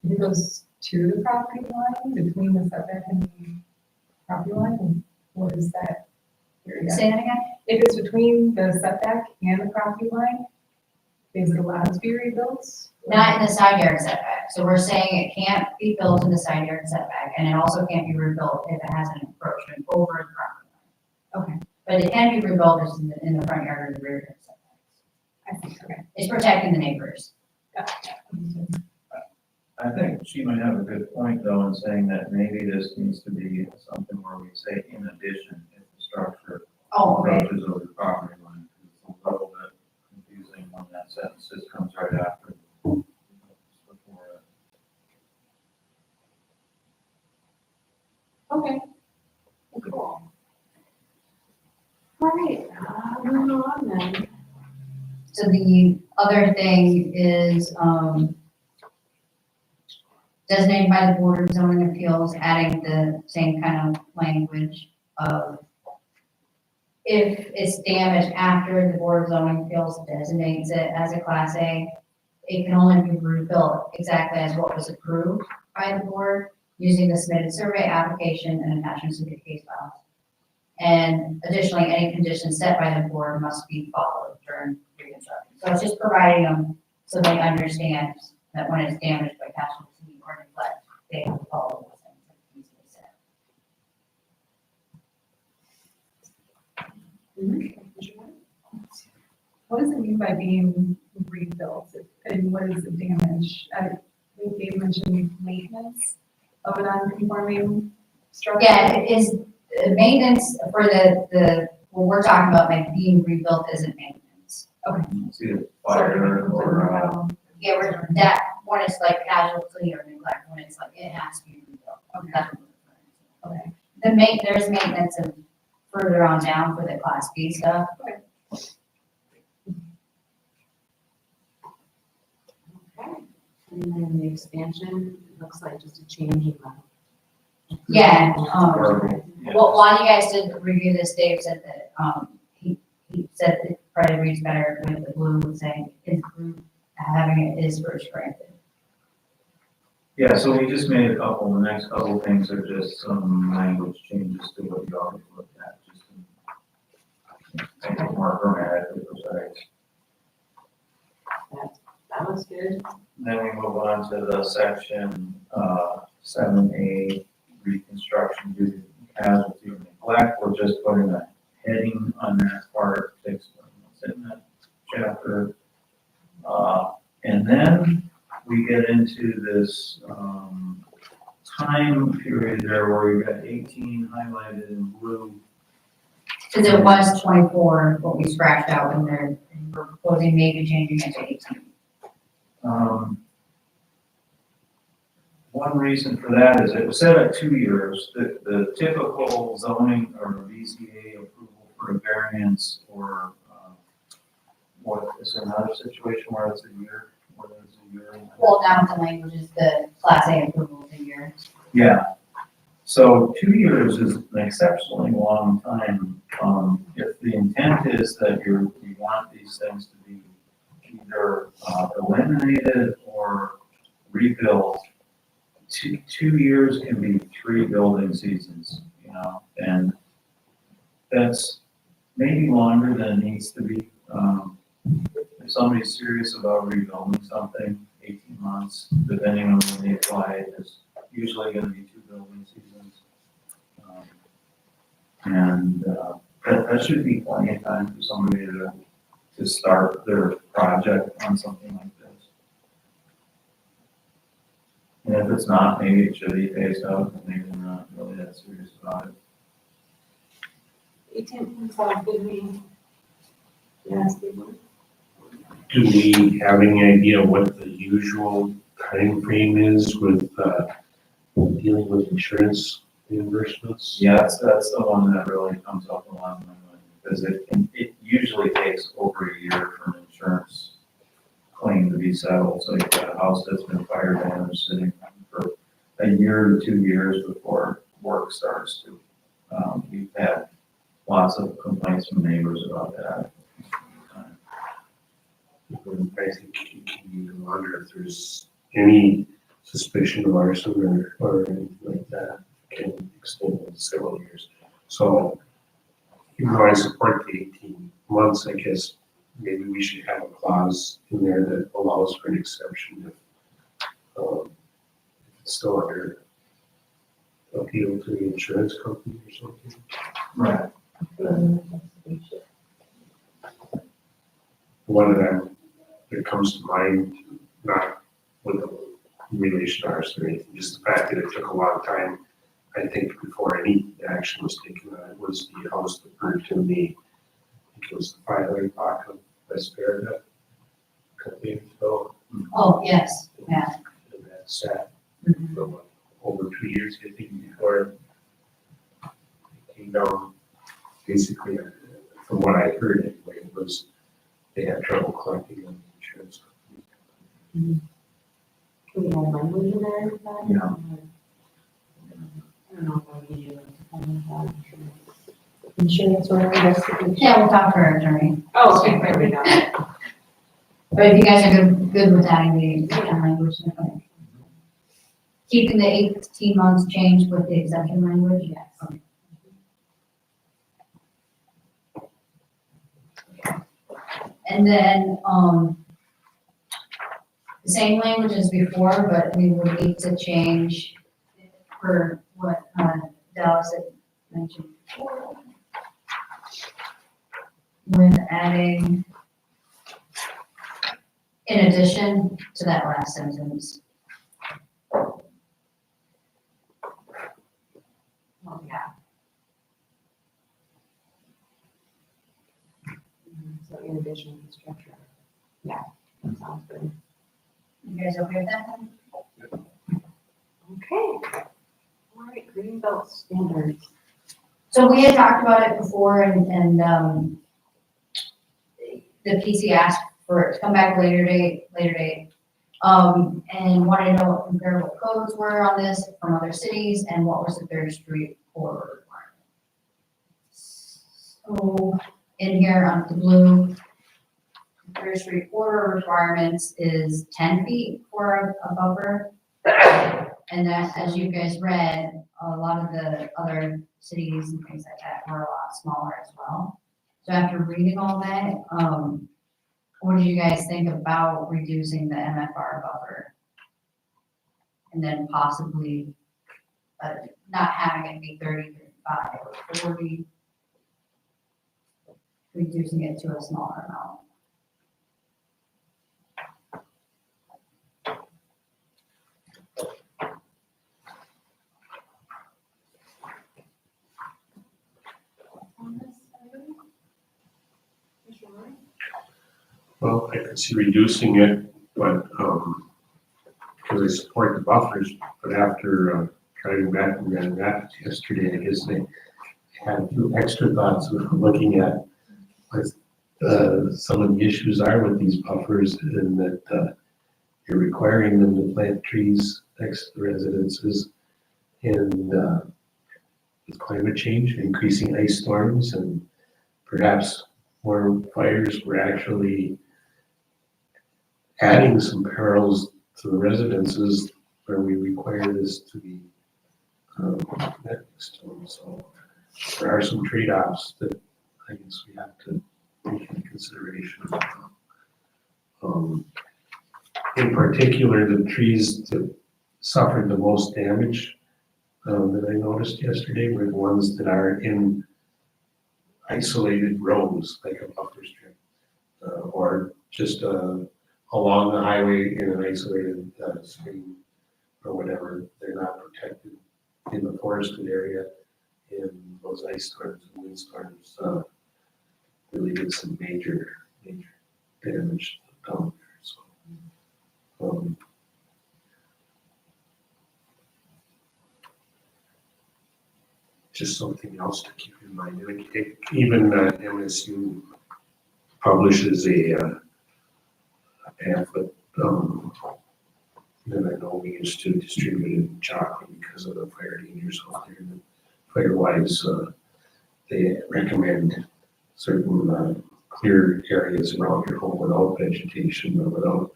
If it goes to the property line, between the setback and the property line, what is that area? Say that again? If it's between the setback and the property line, is it allowed to be rebuilt? Not in the side yard setback. So we're saying it can't be built in the side yard setback, and it also can't be rebuilt if it has an encroachment over the property line. Okay, But it can be rebuilt just in the front yard or the rear yard setbacks. I see, okay. It's protecting the neighbors. I think she might have a good point though in saying that maybe this needs to be something where we say in addition if the structure Oh, okay. approaches over the property line. It's a little bit confusing when that sentence just comes right after. Before Okay. Cool. All right, moving on then. So the other thing is, designated by the Board of Zoning Appeals, adding the same kind of language of if it's damaged after the Board of Zoning Appeals designates it as a Class A, it can only be rebuilt exactly as what was approved by the board using the submitted survey application and attachments to the case files. And additionally, any conditions set by the board must be followed during reconstruction. So it's just providing them so they understand that when it's damaged by casualty or neglect, they have to follow those things that need to be said. What does it mean by being rebuilt? And what is the damage? I think Dave mentioned maintenance of a non-conforming structure. Yeah, it is maintenance for what we're talking about, like being rebuilt isn't maintenance. it's either fire or, Yeah, we're, that, when it's like casualty or neglect, when it's like, it has to be rebuilt. Okay. That's what we're referring to. Okay. There's maintenance of further on down for the Class B stuff. Okay. And then the expansion, it looks like just a change in the. Yeah, or, yeah. Well, while you guys did review this, Dave said that, he said it probably reads better with the blue saying improve, having it is first granted. Yeah, so we just made a couple, the next couple things are just some language changes to what you already looked at, just to make it more grammatically precise. That was good. Then we move on to the section, 7A, reconstruction due to casualty or neglect. We're just putting a heading on that part, to explain what's in that chapter. And then we get into this, time period there where we've got 18 highlighted in blue. Because it was 24, what we scratched out, and we're proposing maybe changing it to 18. One reason for that is it was set at 2 years. The typical zoning or VCA approval for a variance or, what, is there another situation where it's a year? Where it's a year? Well, now the language is the Class A approval of the year. Yeah. So 2 years is an exceptionally long time. If the intent is that you want these things to be either eliminated or rebuilt, two years can be 3 building seasons, you know, and that's maybe longer than it needs to be. If somebody's serious about rebuilding something, 18 months, depending on when they apply, there's usually gonna be 2 building seasons. And that should be plenty of time for somebody to start their project on something like this. And if it's not, maybe it should be phased out, but maybe they're not really that serious about it. 18 months sounds good to me. Yes, people. Do we have any idea what the usual time frame is with, dealing with insurance reimbursements? Yes, that's the one that really comes up a lot, because it usually takes over a year for an insurance claim to be settled. So you've got a house that's been fire damaged sitting for a year to 2 years before work starts to. We've had lots of complaints from neighbors about that. I think you can wonder if there's any suspicion of arson or anything like that can extend to several years. So even though I support the 18 months, I guess maybe we should have a clause in there that allows for an exception if it's still under appeal to the insurance company or something. Right. One that comes to mind, not with the relation to arson or anything, just the fact that it took a long time, I think, before any action was taken on it, was the house that burned to me. I think it was the 500 block of West Verda, a couple years ago. Oh, yes, yeah. And that sat for what, over 2 years, I think, before it came down. Basically, from what I heard anyway, it was they had trouble collecting on the insurance company. Do we have language in there? Yeah. I don't know if I need insurance or investigation. Yeah, we'll talk to our attorney. Oh, okay, there we go. But if you guys are good with adding the language, okay. Keeping the 18 months change with the exemption language? Yes. Okay. And then, the same language as before, but we would need to change for what, Dallas had mentioned before. With adding, in addition to that last sentence. Oh, yeah. So in addition to structure. Yeah, that sounds good. You guys okay with that one? Okay. All right, green belt standards. So we had talked about it before and the PC asked for it to come back later date. And wanted to know what comparable codes were on this from other cities and what was the Third Street corridor requirement. So in here on the blue, Third Street corridor requirements is 10 feet for a buffer. And that, as you guys read, a lot of the other cities and things like that were a lot smaller as well. So after reading all that, what do you guys think about reducing the MFR buffer? And then possibly not having it be 30, 35, or 40, reducing it to a smaller amount? Well, I could see reducing it, but, because I support the buffers, but after, driving back from Grand Rapids yesterday, I guess I had a few extra thoughts of looking at what, some of the issues are with these buffers and that, you're requiring them to plant trees next to the residences. And with climate change, increasing ice storms, and perhaps more fires, we're actually adding some perils to the residences where we require this to be next to them. So there are some trade-offs that I guess we have to take into consideration. In particular, the trees that suffered the most damage that I noticed yesterday were the ones that are in isolated rows, like a buffer strip, or just along the highway in an isolated stream or whatever. They're not protected in the forested area. And those ice storms and wind storms really did some major damage down there. So, just something else to keep in mind. Even MSU publishes a pamphlet that I know we used to distribute in Joplin because of the fire dangers out there. Fire-wise, they recommend certain clear areas around your home without vegetation or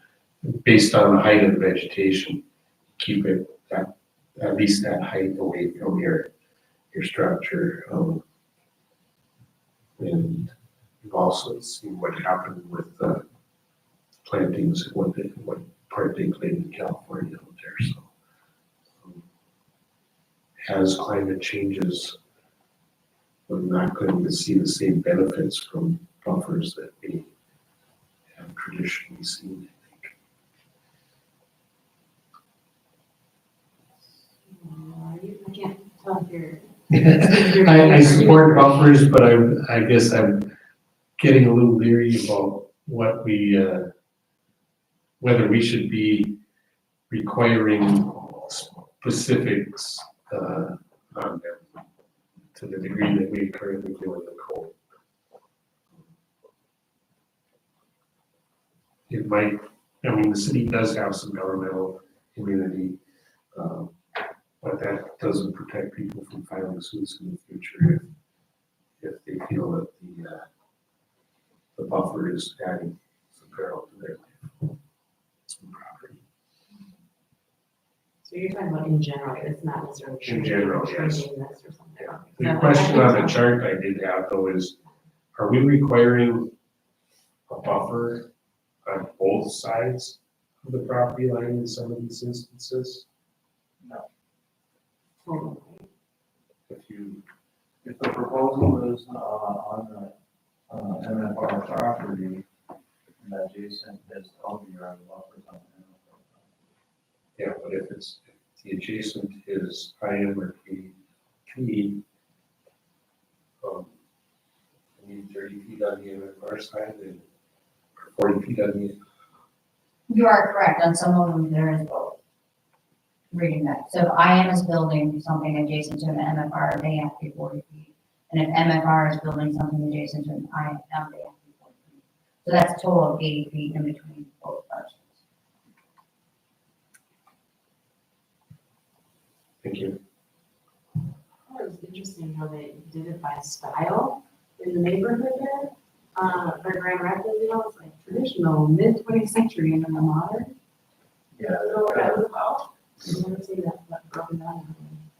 based on the height of the vegetation, keep it at least that height away from your structure. And you've also seen what happened with plantings, what part they played in California out there. So as climate changes, we're not going to see the same benefits from buffers that we have traditionally seen, I think. I can't tell if you're. I support buffers, but I guess I'm getting a little leery about what whether we should be requiring specifics on them to the degree that we currently do in the code. It might, the city does have some governmental immunity, but that doesn't protect people from filing suits in the future if they feel that the buffer is adding some peril to their life, some property. So you're talking about in general, it's not necessarily. In general, yes. Treating this or something. The question on the chart I did have though is, are we requiring a buffer on both sides of the property line in some of these instances? Totally. If the proposal is on the MFR property, and adjacent is LD or buffers on the MFR. Yeah, but if the adjacent is IM or PP, I need 30 feet on the MFR side and 40 feet on the. You are correct, on some of them there is both. Reading that, so if IM is building something adjacent to an MFR, they have to be 40 feet. And if MFR is building something adjacent to an IM, they have to be 40 feet. So that's a total of 80 feet in between both parcels. Thank you. It was interesting how they did it by style in the neighborhood there. For Grand Rapids, it's like traditional, mid-20th century, and then the modern. Yeah. I don't know what that was about. I've never seen that broken down.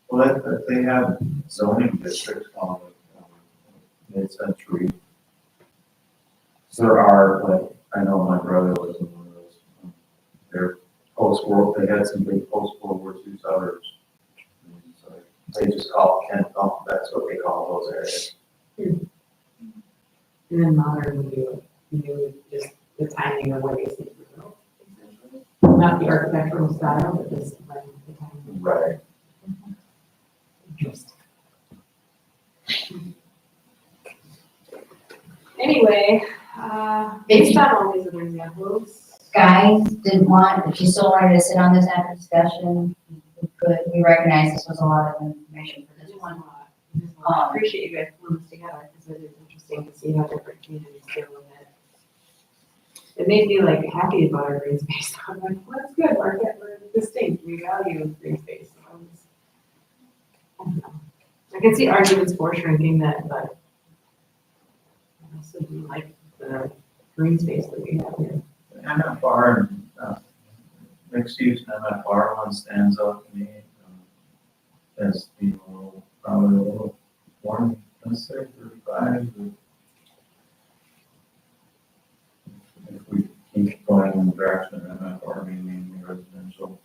Well, they have zoning districts on mid-century. So there are, like, I know my brother was in one of those. They're post-war, they had some big post-World War II suburbs. So they just call it Kent, that's what they call those areas. And then modern would be just the timing of when these things were built, essentially. Not the architectural style, but just like the timing. Right. Interesting. Anyway, based on all these other examples. Guys didn't want, if you still wanted to sit on this after discussion, we could. We recognize this was a lot of information for this one. I appreciate you guys pulling this together, because it is interesting to see how different communities deal with it. It made me like happy about our green space. I'm like, well, that's good, Marquette, we're distinct, we value green space. So can see arguments for shrinking that, but I also do like the green space that we have here. MFR and, mixed use MFR one stands out to me, as being a little, probably a little more necessary, 35. If we keep going in the direction of MFR being mainly residential,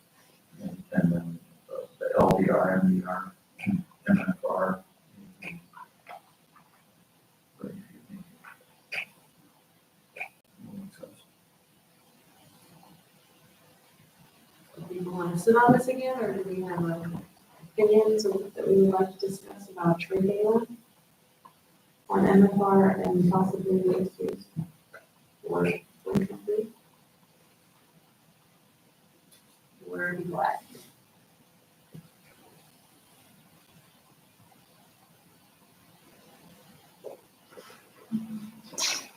and then the LDR, MDR, MFR. Do people want to sit on this again, or do we have opinions that we would like to discuss about shrinking on MFR and possibly mixed use? Or, where are you at?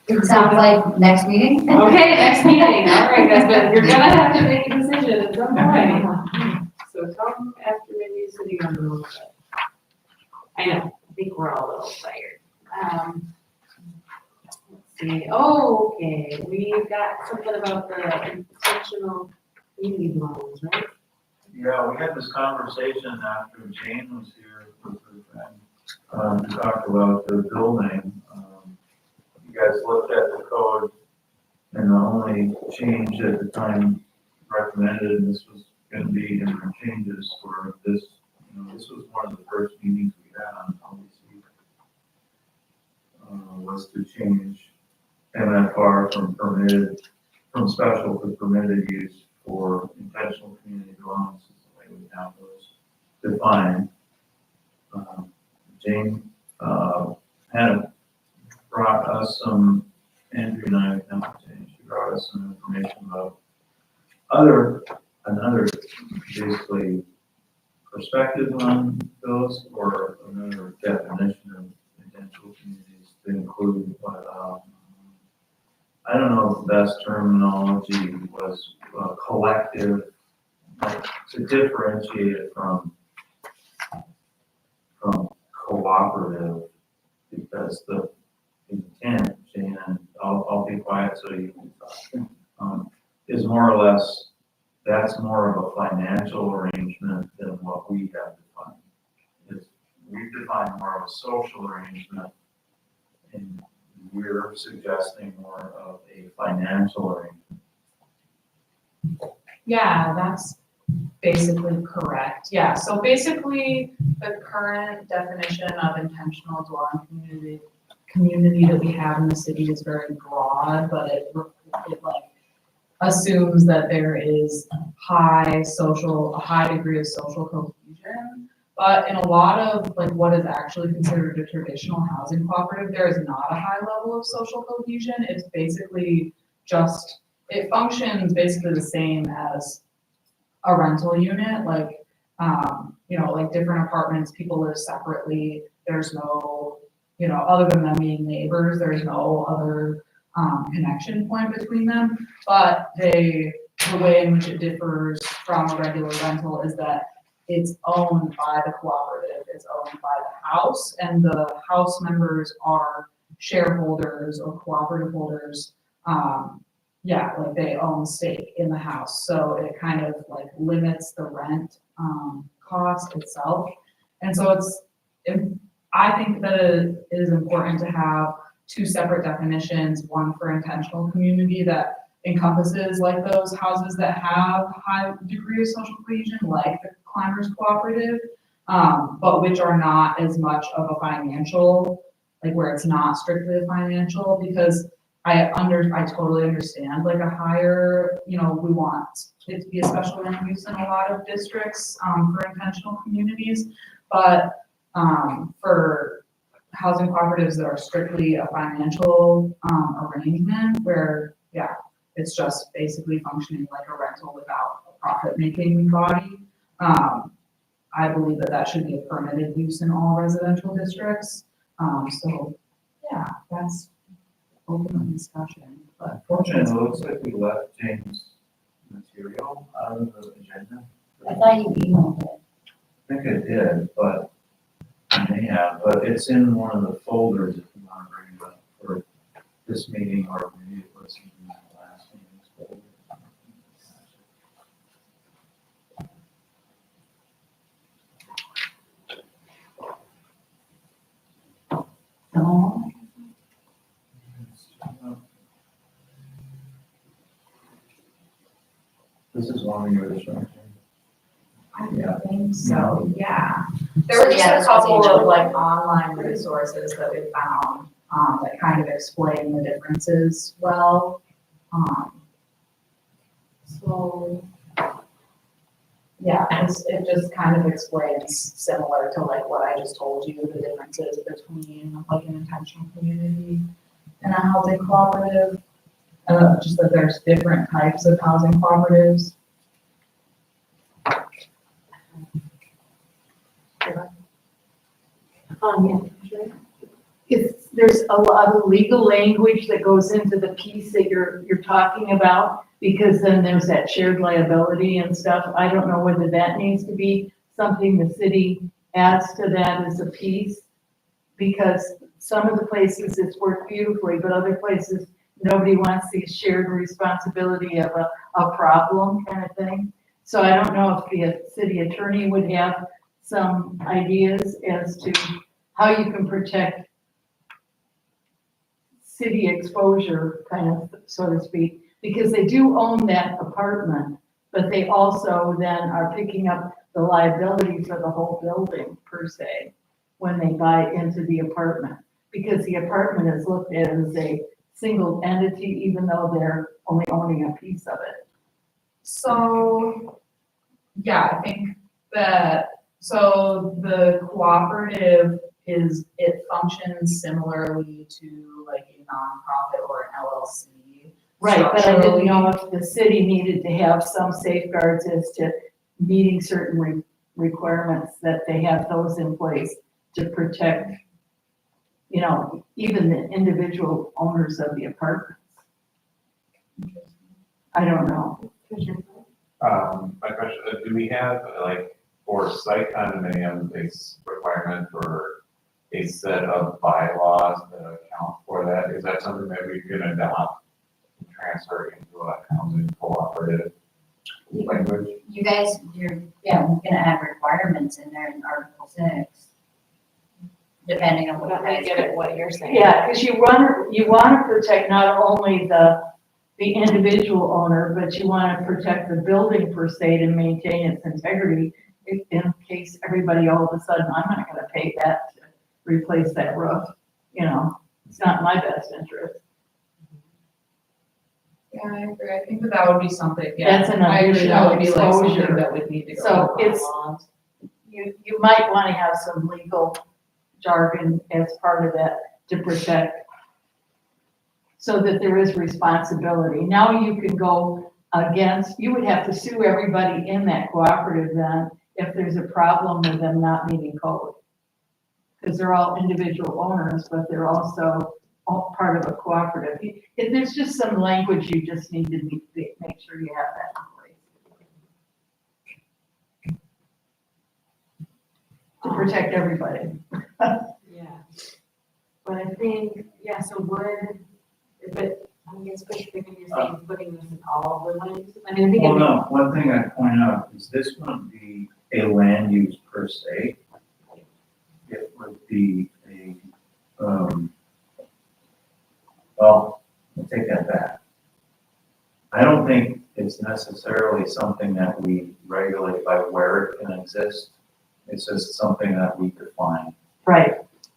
It sounds like next meeting. Okay, next meeting, all right, guys, but you're gonna have to make a decision at some point. So come after maybe sitting on a little bit. I know, I think we're all a little tired. Let's see, oh, okay, we've got something about the intentional community loans, right? Yeah, we had this conversation after Jane was here with her friend, to talk about the building. You guys looked at the code, and the only change at the time recommended, and this was gonna be different changes for this, this was one of the first meetings we had on policy, was to change MFR from special to permitted use for intentional community developments, is the way we have those defined. Jane, had brought us some, Andrew and I, she brought us some information about another basically perspective on those, or another definition of intentional communities to include what, I don't know if the best terminology was collective, like, to differentiate it from cooperative, because the intent, and I'll be quiet so you can talk, is more or less, that's more of a financial arrangement than what we have defined. We've defined more of a social arrangement, and we're suggesting more of a financial arrangement. Yeah, that's basically correct. Yeah, so basically the current definition of intentional dwelling community that we have in the city is very broad, but it like assumes that there is a high degree of social cohesion. But in a lot of like what is actually considered a traditional housing cooperative, there is not a high level of social cohesion. It's basically just, it functions basically the same as a rental unit, like, like different apartments, people live separately. There's no, other than them being neighbors, there's no other connection point between them. But the way in which it differs from a regular rental is that it's owned by the cooperative, it's owned by the house, and the house members are shareholders or cooperative holders. Like they own stake in the house. So it kind of like limits the rent cost itself. And so I think that it is important to have two separate definitions, one for intentional community that encompasses like those houses that have high degree of social cohesion, like the Climbers Cooperative, but which are not as much of a financial, like where it's not strictly a financial, because I totally understand like a higher, we want it to be a special land use in a lot of districts for intentional communities, but for housing cooperatives that are strictly a financial arrangement where, it's just basically functioning like a rental without a profit-making body. I believe that should be a permitted use in all residential districts. That's open discussion. But Fortunately, it looks like we left James' material out of the agenda. I thought you emailed it. I think I did, but I may may have, but it's in one of the folders if you want to bring it up for this meeting or maybe it was in that last meeting's folder. No. This is one you were showing. Yeah. I think so, yeah. There So, were just yeah, a this was couple the of like online resources that we found, that kind of explain the differences well. So, yeah, it just kind of explains similar to like what I just told you, the differences between like an intentional community and a housing cooperative. Just that there's different types of housing cooperatives. Yeah. There's a lot of legal language that goes into the piece that you're talking about, because then there's that shared liability and stuff. I don't know whether that needs to be something the city adds to that as a piece, because some of the places it's worked beautifully, but other places, nobody wants the shared responsibility of a problem kind of thing. So I don't know if the city attorney would have some ideas as to how you can protect city exposure, kind of, so to speak, because they do own that apartment, but they also then are picking up the liability for the whole building per se when they buy into the apartment, because the apartment is looked at as a single entity, even though they're only owning a piece of it. So, yeah, I think that, so the cooperative it functions similarly to like a nonprofit or an LLC. Right, but I didn't structurally. know if the city needed to have some safeguards as to meeting certain requirements, that they have those in place to protect, you know, even the individual owners of the apartments. I don't know. My question, do we have, like, for site condominiums, a requirement for a set of bylaws that account for that? Is that something that we can adopt and transfer into a housing cooperative language? You guys, you're gonna add requirements in there in Article 6. Depending on what you But I guys. get it, what you're saying. Yeah, because you want to protect not only the individual owner, but you want to protect the building per se to maintain its integrity. In case everybody all of a sudden, I'm not gonna pay that to replace that roof, you know, it's not in my best interest. Yeah, I agree. I think that would be something, yeah. That's an I agree, that would be like something exposure. that would need to go. So in it's- bylaws. You might want to have some legal jargon as part of that to protect, so that there is responsibility. Now you can go against, you would have to sue everybody in that cooperative then if there's a problem with them not meeting code. Because they're all individual owners, but they're also all part of a cooperative. There's just some language you just need to make sure you have that in place to protect everybody. Yeah. But I think, yeah, so if it, I mean, especially when you're saying putting this in all the land uses, I mean, I think. Well, no, one thing I'd point out is this wouldn't be a land use per se. It would be a, well, I'll take that back. I don't think it's necessarily something that we regulate by where it can exist. It's just something that we define. Right,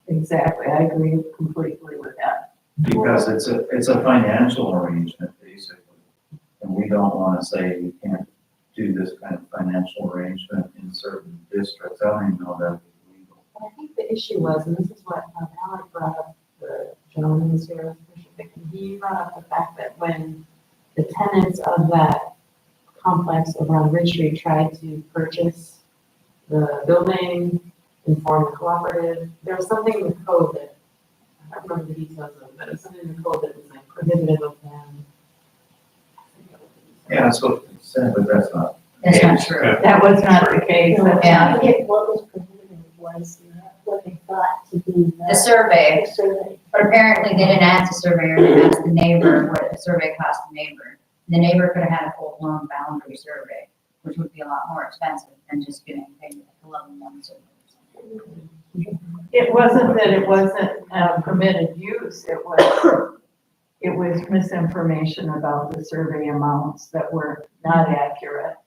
exactly. I agree completely with that. Because it's a financial arrangement, basically. And we don't want to say you can't do this kind of financial arrangement in certain districts. I don't even know that it's legal. I think the issue was, and this is what Alec brought up, the gentleman who's here, he brought up the fact that when the tenants of that complex around Ridge Street tried to purchase the building and form a cooperative, there was something in the code that, I don't remember the details of it, but it was something in the code that was like prohibitive of them. Yeah, that's what it said, but that's not. That's not true. That was not the case. That's Yeah. not- What was prohibited was not what they thought to do The that? survey, The survey. but apparently they didn't ask the surveyor, they asked the neighbor what the survey cost the neighbor. The neighbor could have had a full-blown boundary survey, which would be a lot more expensive than just getting paid like 11 survey. It wasn't that it wasn't permitted use, it was misinformation about the survey amounts that were not accurate.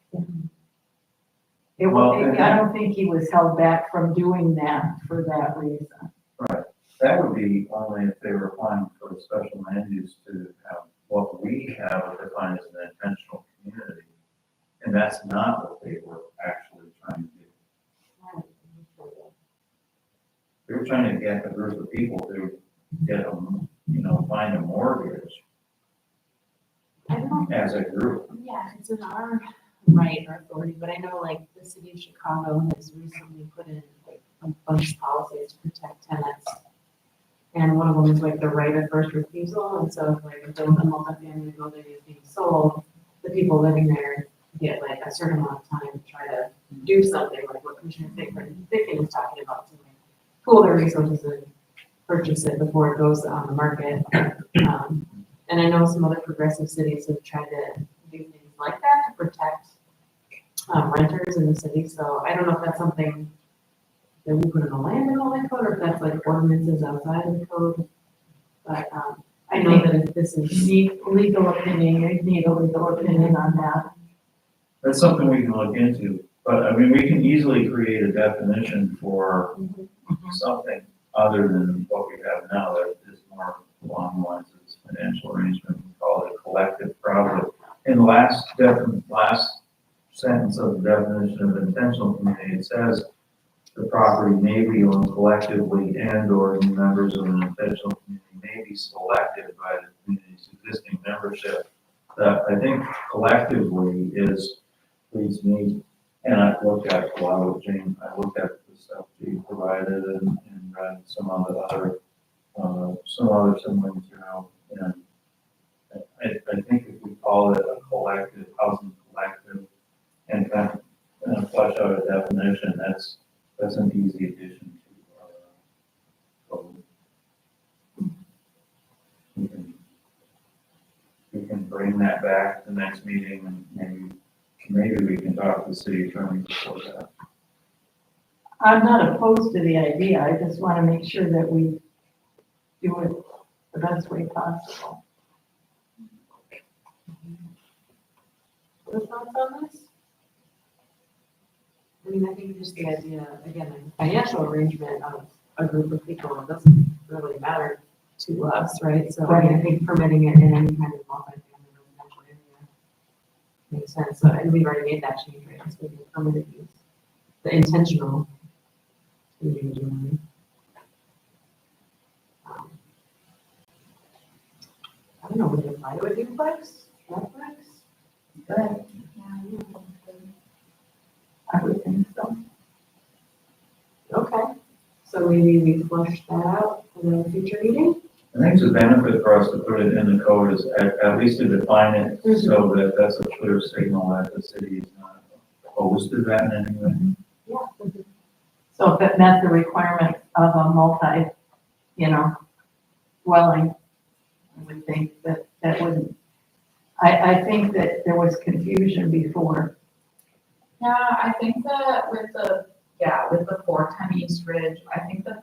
Well, I don't think he was held back from doing that for that reason. That would be only if they were applying for a special land use to have what we have defined as an intentional community. And that's not what they were actually trying to do. They were trying to get a group of people to get a, find a mortgage I don't, as a group. yeah, it's in our right or authority, but I know like the city of Chicago has recently put in like a bunch of policies to protect tenants. And one of them is like the right of first refusal, and so like if there was a multifamily building is being sold, the people living there get like a certain amount of time to try to do something, like what Commissioner Ficken was talking about, to like pool their resources and purchase it before it goes on the market. And I know some other progressive cities have tried to do things like that to protect renters in the city, so I don't know if that's something that we put in the land development code, or if that's like ordinances outside of the code. But, I know that if this is, Need legal opinion, you need a legal opinion on that. That's something we can look into, but I mean, we can easily create a definition for something other than what we have now that is more along the lines of this financial arrangement. We call it collective property. In the last sentence of the definition of intentional community, it says the property may be owned collectively and or members of an intentional community may be selected by the community's existing membership. That I think collectively leads me, and I looked at a lot of Jane, I looked at the stuff she provided and read some of the other, similar material. And I think if we call it a collective, housing collective, and kind of flesh out a definition, that's an easy addition to our code. We can bring that back to the next meeting, and maybe we can talk to the city attorney before that. I'm not opposed to the idea, I just want to make sure that we do it the best way possible. what thoughts on this? I mean, I think just the idea, again, like the financial arrangement of a group of people, it doesn't really matter to us, right? So I mean, I think permitting it in any kind of multi-family residential area makes sense. So, and we've already made that change, right? It's maybe permitted use, the intentional. Um, I don't know, would it apply to a duplex, triplex? Good. I would think so. Okay, so maybe we flush that out in a future meeting? I think it's a benefit for us to put it in the code is at least to define it so that that's a clear signal that the city is not opposed to that in any way. Yeah. So if it met the requirement of a dwelling, I would think that wouldn't, I think that there was confusion before. Yeah, I think that with the 410 East Ridge, I think that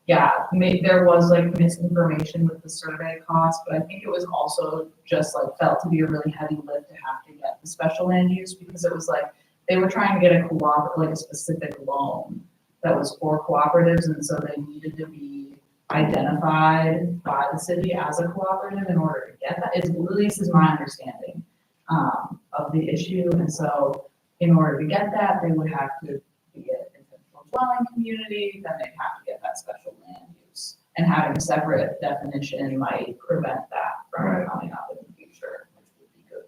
there was like misinformation with the survey cost, but I think it was also just like felt to be a really heavy lift to have to get the special land use, because it was like, they were trying to get a specific loan that was for cooperatives, and so they needed to be identified by the city as a cooperative in order to get that. At least is my understanding of the issue, and so in order to get that, they would have to be an intentional dwelling community, then they'd have to get that special land use. And having a separate definition might prevent that from coming up in the future, which would be good.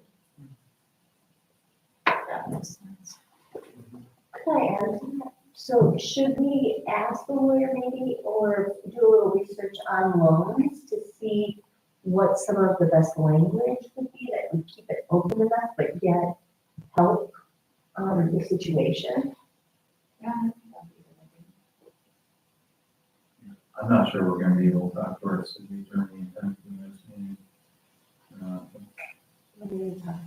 That makes sense. Could I add to that? So should we ask the lawyer maybe, or do a little research on loans to see what some of the best language would be that would keep it open enough, but yet help the situation? Yeah. I'm not sure we're gonna be able to talk to our city attorney in time for the next meeting.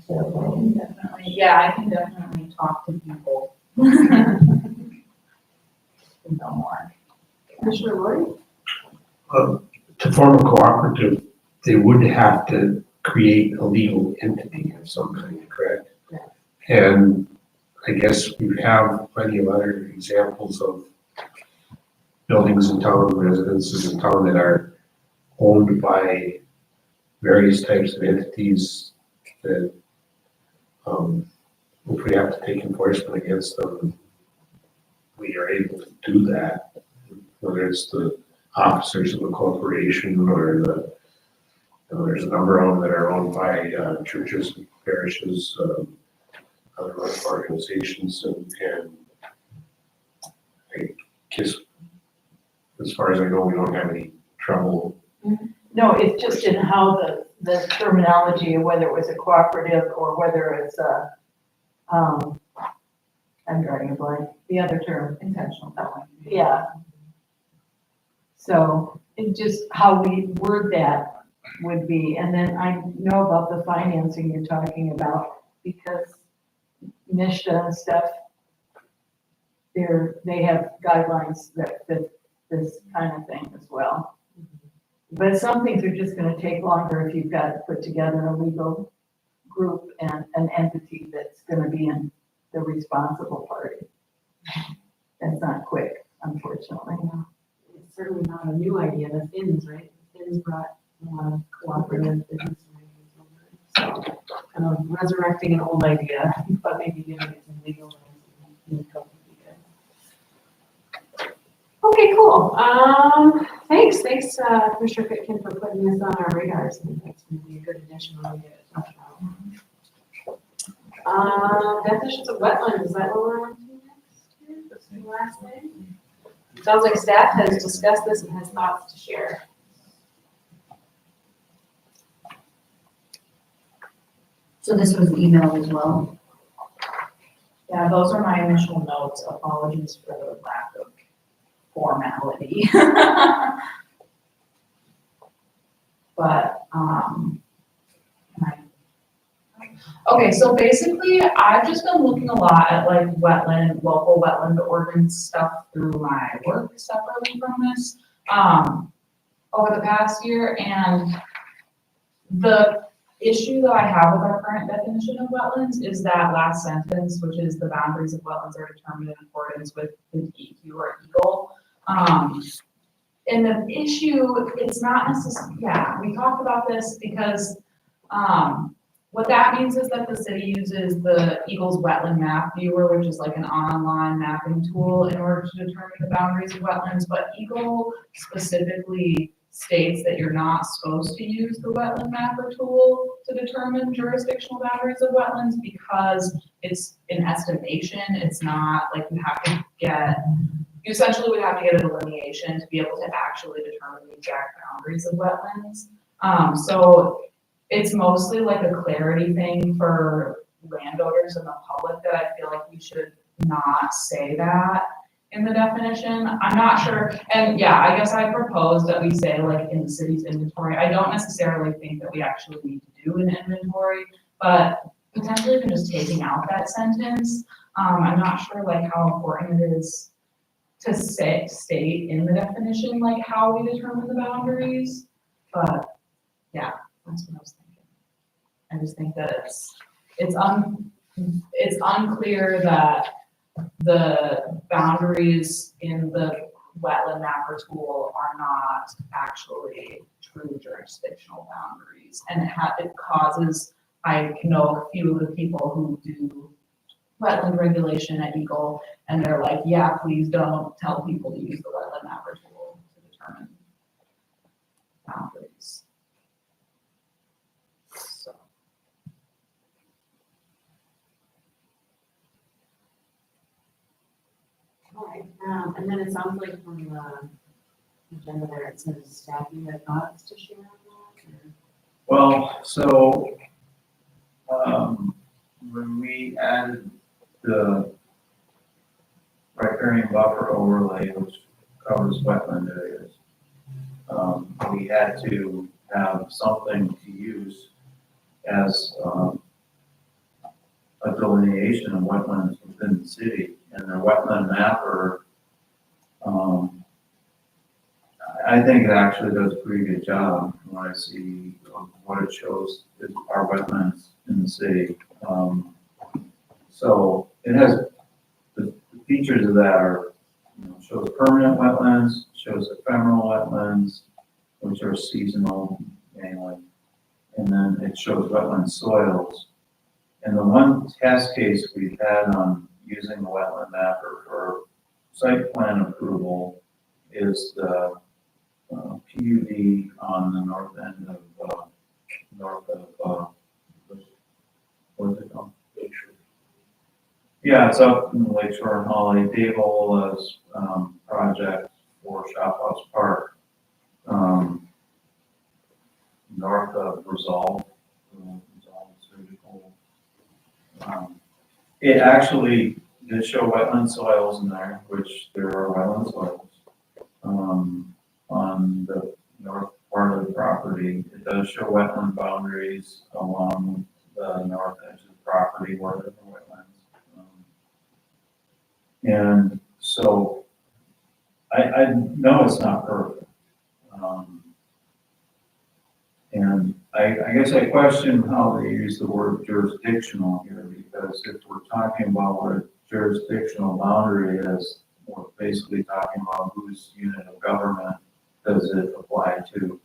Definitely, yeah, I can definitely talk to people. No more. Commissioner Lori? To form a cooperative, they would have to create a legal entity of some kind, correct? Yeah. And I guess we have plenty of other examples of buildings in town, residences in town that are owned by various types of entities that, if we have to take enforcement against them, we are able to do that, whether it's the officers of the corporation or the, there's a number of them that are owned by churches, parishes, other organizations, and I guess, as far as I know, we don't have any trouble. No, it's just in how the terminology of whether it was a cooperative or whether it's a, I'm drawing a blank, the other term. Intentional felony. Yeah. So it's just how we word that would be, and then I know about the financing you're talking about, because NISTA and stuff, they have guidelines that fit this kind of thing as well. But some things are just gonna take longer if you've got to put together a legal group and an entity that's gonna be in the responsible party. That's not quick, unfortunately. It's certainly not a new idea, the Finns, right? The Finns brought a lot of cooperative business ideas over. So kind of resurrecting an old idea, but maybe giving it some legal and would be good. Okay, cool. Thanks, Commissioner Pitkin, for putting this on our radars. I think that's gonna be a good addition when we get it talked about. Definitions of wetlands, is that what we're on to next? That's the last thing. Sounds like staff has discussed this and has thoughts to share. So this was emailed as well. Yeah, those are my initial notes. Apologies for the lack of formality. But, okay, so basically, I've just been looking a lot at like local wetland ordinance stuff through my work separately from this, over the past year, and the issue that I have with our current definition of wetlands is that last sentence, which is the boundaries of wetlands are determined in accordance with the EQ or EGLE. And the issue, it's not necessarily, yeah, we talked about this because, what that means is that the city uses the Eagles Wetland Map Viewer, which is like an online mapping tool in order to determine the boundaries of wetlands, but Eagle specifically states that you're not supposed to use the wetland mapper tool to determine jurisdictional boundaries of wetlands because it's an estimation. It's not like you essentially would have to get a delineation to be able to actually determine the exact boundaries of wetlands. So it's mostly like a clarity thing for landowners and the public that I feel like we should not say that in the definition. I'm not sure, and yeah, I guess I propose that we say like in the city's inventory. I don't necessarily think that we actually need to do an inventory, but potentially even just taking out that sentence. I'm not sure like how important it is to state in the definition like how we determine the boundaries, but yeah, that's what I was thinking. I just think that it's unclear that the boundaries in the wetland mapper tool are not actually true jurisdictional boundaries. And it causes, I know a few of the people who do wetland regulation at Eagle, and they're like, yeah, please don't tell people to use the wetland mapper tool to determine boundaries. So. All right, and then it sounds like from the agenda there, it says staff, you have thoughts to share on that? Or? Well, so, when we added the riparian buffer overlay, which covers wetland areas, we had to have something to use as, a delineation of wetlands within the city, and the wetland mapper, I think it actually does a pretty good job when I see what it shows is our wetlands in the city. So it has, the features of that are, shows permanent wetlands, shows ephemeral wetlands, which are seasonal mainly, and then it shows wetland soils. And the one test case we've had on using the wetland mapper for site plan approval is the PUD on the north end of, what is it called? Lakeshore. Yeah, it's up in the Lakeshore and Holly. Dave Ola's project for Shop House Park, north of Resolve Surgical. It actually did show wetland soils in there, which there are wetland soils. On the north part of the property, it does show wetland boundaries along the north edge of the property where there are wetlands. And so I know it's not perfect. And I guess I question how they use the word jurisdictional here, because if we're talking about what a jurisdictional boundary is, we're basically talking about whose unit of government does it apply to.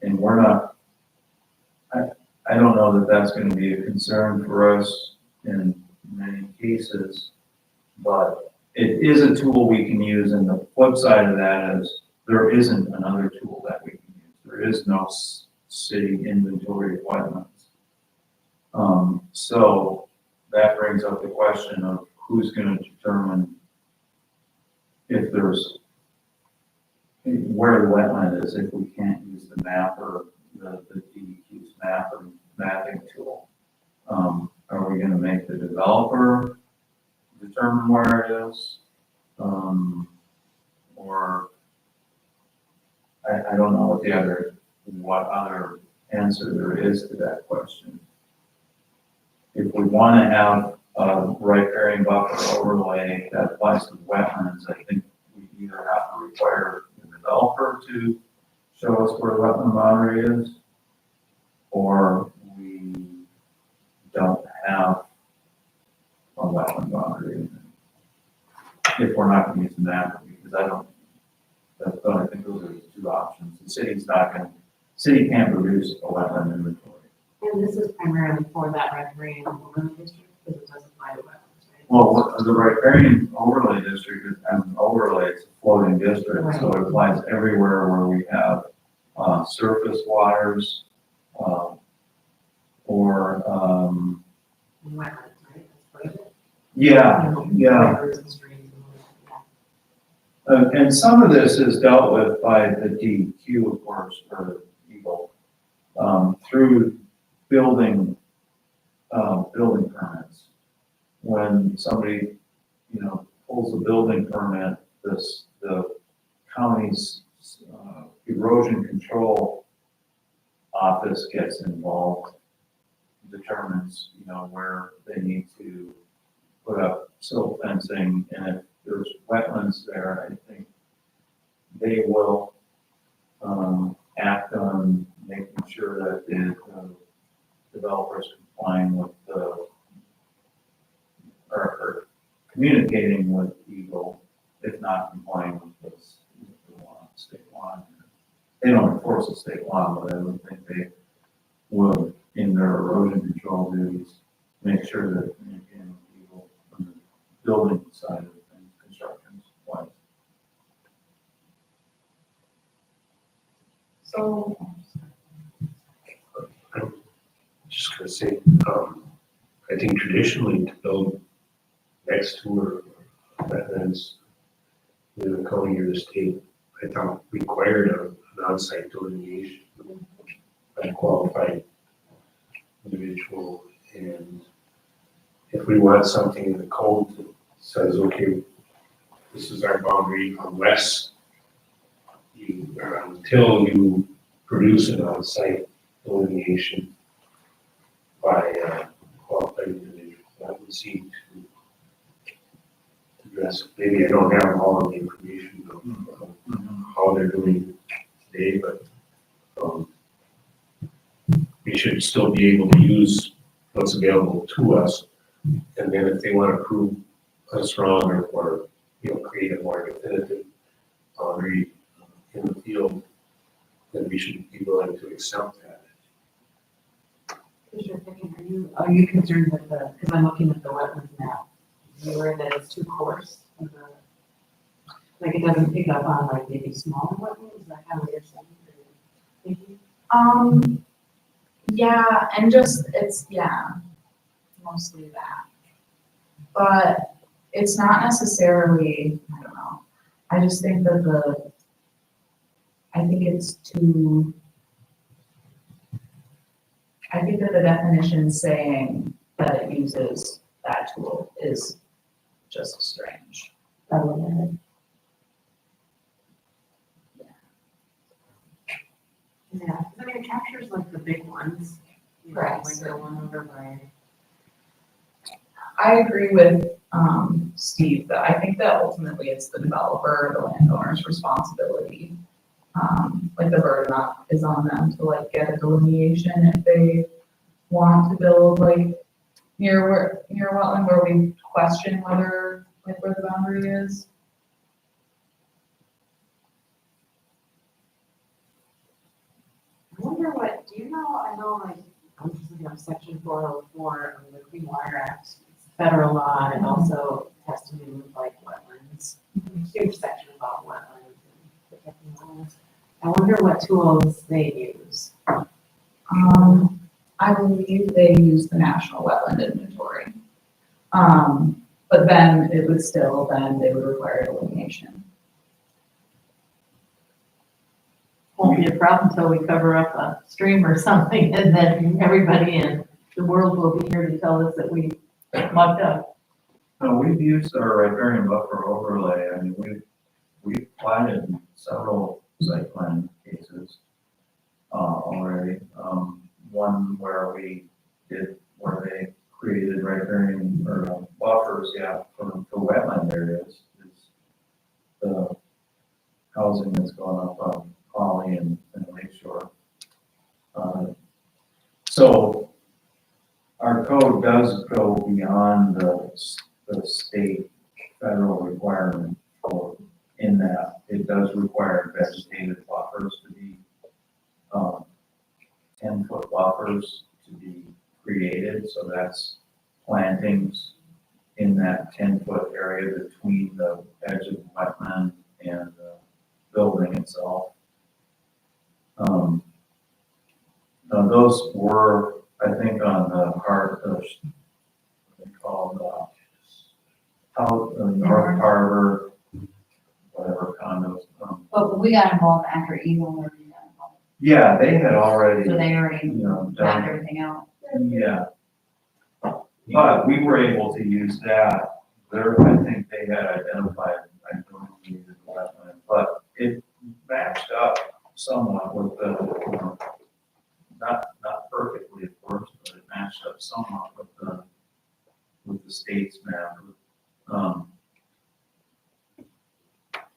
And we're not, I don't know that that's going to be a concern for us in many cases, but it is a tool we can use, and the flip side of that is there isn't another tool that we can use. There is no city inventory of wetlands. So that brings up the question of who's going to determine if there's, where the wetland is, if we can't use the map or the DEQ's map or mapping tool. Are we going to make the developer determine where it is? Or I don't know what other answer there is to that question. If we want to have a riparian buffer overlay that applies to wetlands, I think we either have to require the developer to show us where the wetland boundary is, or we don't have a wetland boundary if we're not going to use the map, because I think those are the two options. The city can't produce a wetland inventory. And this is primarily for that riparian overlay district, because it doesn't apply to wetlands, right? Well, the riparian overlay district is an overlay, it's a floating district, so it applies everywhere where we have surface waters, or And wetlands, right? That's part of it. yeah. Rivers and streams and all that. And some of this is dealt with by the DEQ, of course, or Eagle, through building permits. When somebody, pulls a building permit, the county's erosion control office gets involved, determines, where they need to put up silt fencing, and if there's wetlands there, I think they will act on making sure that the developers complying with or communicating with Eagle, if not complying with this state law. They don't enforce the state law, but I would think they will, in their erosion control duties, make sure that communicating with Eagle on the building side of things, construction wise. So, Just gonna say, I think traditionally to build next to or wetlands in the county or the state, I thought required an on-site delineation by a qualified individual. And if we want something in the code that says, okay, this is our boundary on west, until you produce an on-site delineation by qualified individuals, that would seem to address, maybe I don't have all of the information of how they're doing today, but we should still be able to use what's available to us. And then if they want to prove us wrong or create a more definitive boundary in the field, then we should be willing to accept that. Commissioner Pickin, are you concerned with because I'm looking at the wetlands map, you were that it's too coarse? Like it doesn't pick up on like maybe smaller wetlands, is that how you're saying? Or thinking? Yeah, and just, it's, yeah, mostly that. But it's not necessarily, I don't know, I just think that I think that the definition saying that it uses that tool is just strange. Yeah, I mean, it captures like the big ones. You know, Right. Like the one over by. I agree with, Steve, that I think that ultimately it's the developer, the landowner's responsibility. Like the burden up is on them to like get a delineation if they want to build like near wetland where we question whether, like where the boundary is. I wonder what, do you know, I know like, I'm just looking up section 404 of the Clean Water Act, it's federal law, and it also has to do with like wetlands. A huge section about wetlands and protecting wetlands. I wonder what tools they use. I believe they use the National Wetland Inventory. But then it would still, then they would require delineation. Won't be a problem until we cover up a stream or something, and then everybody in the world will be here to tell us that we mucked up. No, we've used our riparian buffer overlay. I mean, we've planted several site plan cases already. One where they created riparian or buffers, for wetland areas is the housing that's going up on Holly and Lakeshore. So our code does go beyond the state federal requirement for, in that it does require vegetative buffers to be 10-foot buffers to be created, so that's plantings in that 10-foot area between the edge of the wetland and the building itself. Those were, I think, on the North Harbor, whatever condos. But we got involved after Eagle, where we got involved. Yeah, they had already, So they already done. mapped everything out. Yeah. But we were able to use that. I think they had identified, I don't need the wetland, but it matched up somewhat with the, not perfectly, of course, but it matched up somewhat with the state's map.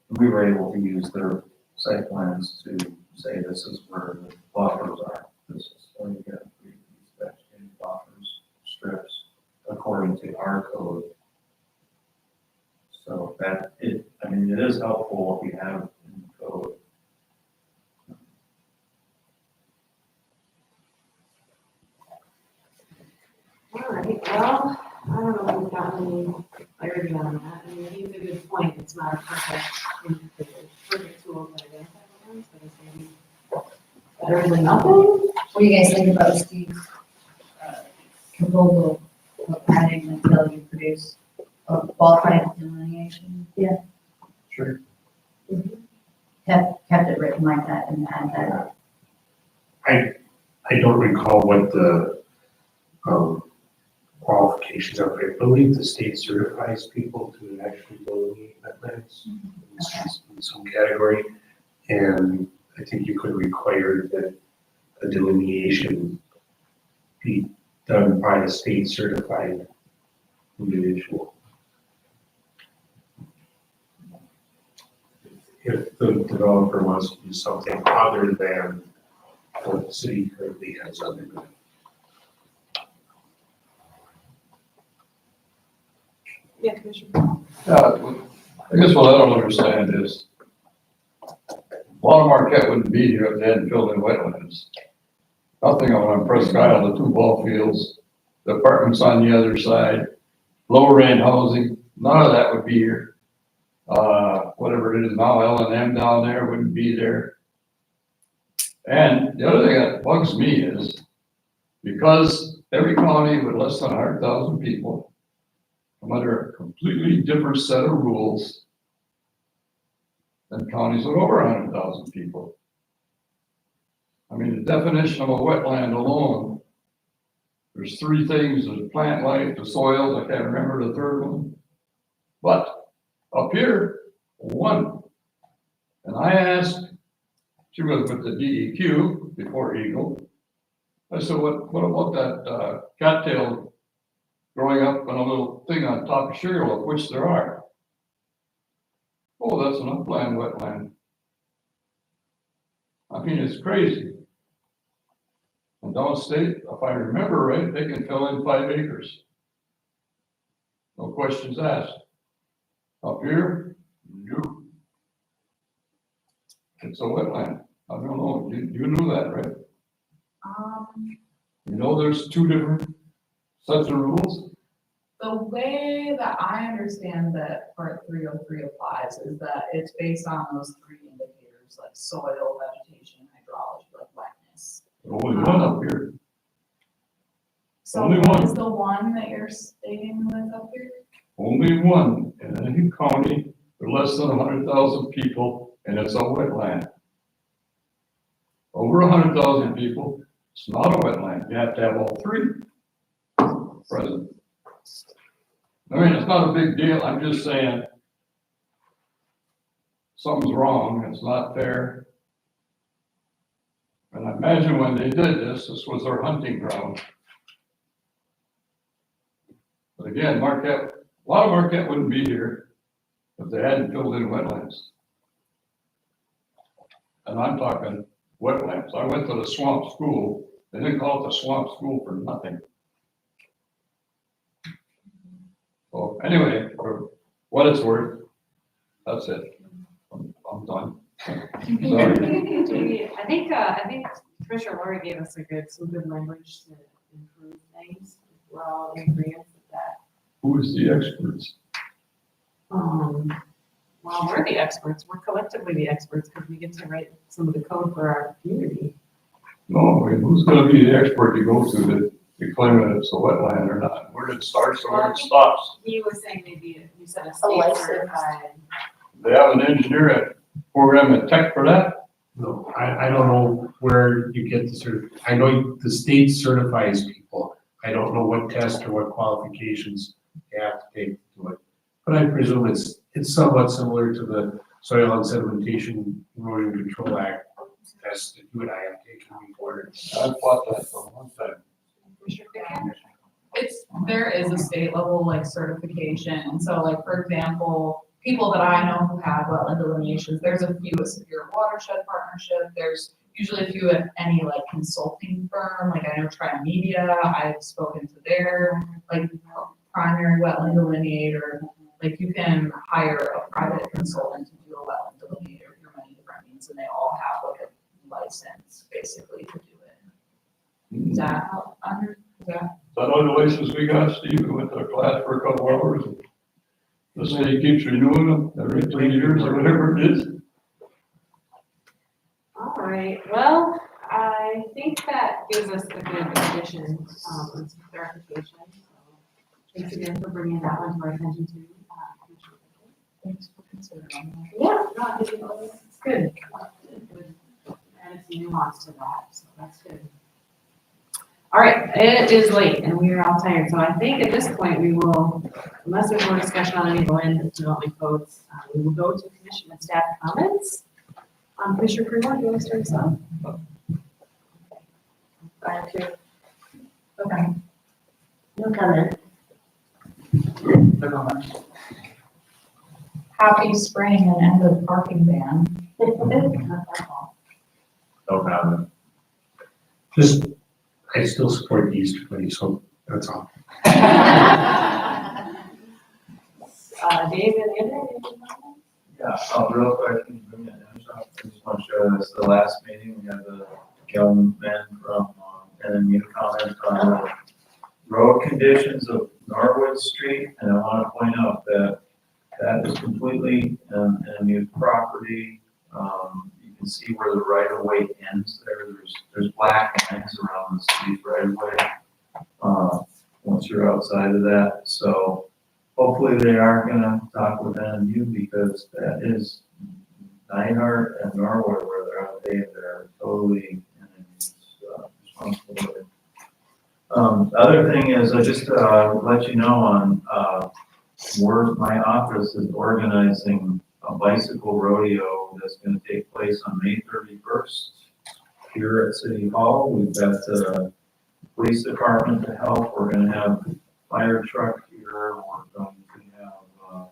We were able to use their site plans to say this is where the buffers are. This is where you get these vegetative buffers, strips, according to our code. So it is helpful if you have in the code. All right, well, I don't know if we've got any clarity on that. I mean, I think it's a good point. It's not a perfect tool to identify wetlands, but it's maybe better than nothing. What do you guys think about Steve's proposal of adding until you produce a qualified delineation? Sure. Kept it written like that and add that. I don't recall what the qualifications are, but I believe the state certifies people to actually delineate wetlands in some category. And then I think you could require that a delineation be done by a state certified individual. If the developer wants to do something other than what the city currently has underway. Yeah, Commissioner. I guess what I don't understand is, Marquette wouldn't be here if they hadn't filled in wetlands. Nothing on Presque Isle, the 2 ball fields, the apartments on the other side, lower end housing, none of that would be here. Whatever it is now, L&M down there wouldn't be there. And the other thing that bugs me is, because every county with less than 100,000 people come under a completely different set of rules than counties with over 100,000 people. I mean, the definition of a wetland alone, there's 3 things: the plant life, the soils, I can't remember the third one. But up here, 1. And I asked, she was with the DEQ before Eagle. I said, what about that cattail growing up on a little thing on top of Sugarloaf, which there are? Oh, that's an upland wetland. I mean, it's crazy. And downstate, if I remember right, they can fill in 5 acres. No questions asked. Up here, you. It's a wetland. I don't know, you knew that, right? You know there's 2 different sets of rules? The way that I understand that part 303 applies is that it's based on those 3 indicators, like soil, vegetation, hydrology, like wetness. Only one up here. So Only what one. is the one that you're stating that's up here? Only one in any county with less than 100,000 people, and it's a wetland. Over 100,000 people, it's not a wetland. You have to have all 3 present. I mean, it's not a big deal. I'm just saying something's wrong. It's not fair. And I imagine when they did this was their hunting ground. But again, Marquette, a lot of Marquette wouldn't be here if they hadn't filled in wetlands. And I'm talking wetlands. I went to the swamp school. They didn't call it the swamp school for nothing. So anyway, for what it's worth, that's it. I'm done. Sorry. I think Commissioner Lori gave us some good language to improve things. We're all in agreement with that. Who is the experts? Well, we're the experts. We're collectively the experts because we get to write some of the code for our community. No, I mean, who's gonna be the expert to go to that declare that it's a wetland or not? Where it starts or where it stops? You were saying maybe you said a license. state certified. They have an engineer at program at Tech for that? No, I don't know where you get the I know the state certifies people. I don't know what test or what qualifications you have to take to do it. But I presume it's somewhat similar to the Soil and Sedimentation Erosion Control Act test that you and I have taken before. I fought that for a long time. There is a state level like certification, and so like, for example, people that I know who have wetland delineations, there's a few at Superior Watershed Partnership, there's usually a few at any like consulting firm, like I know Trimedia, I've spoken to their like primary wetland delineator, like you can hire a private consultant to do a wetland delineator through many different means, and they all have like a license basically to do it. Is that how, Is that all the license we got, Steve? We went to a class for a couple hours. The city keeps renewing them every 3 years or whatever it is. All right, well, I think that gives us a good addition, and some clarification. So thanks again for bringing that one to our attention too. thanks for considering that. Yeah, no, I think it's good. Good. Added some nuance to that, so that's good. All right, it is late and we are all tired, so I think at this point we will, unless there's more discussion on any land development codes, we will go to commission and staff comments. Commissioner Fremont, do you want to start us off? Okay. No comment. Happy spring and end of parking ban. No comment. Just, I still support the Easter bunny, so that's all. Dave and Andrew, any comments? Yeah, real quick, can you bring that image up? I just want to show this, the last meeting, we had the young men from, NMU comment on the road conditions of Norwood Street, and I want to point out that that is completely NMU property. You can see where the right of way ends there. There's black lines around the street right of way. Once you're outside of that, so hopefully they are gonna talk with NMU because that is Neidhart and Norwood where they're out there. They're totally NMU's responsibility. The other thing is I just let you know on my office is organizing a bicycle rodeo that's going to take place on May 31st here at City Hall. We've got the police department to help. We're going to have fire truck here. We're going to have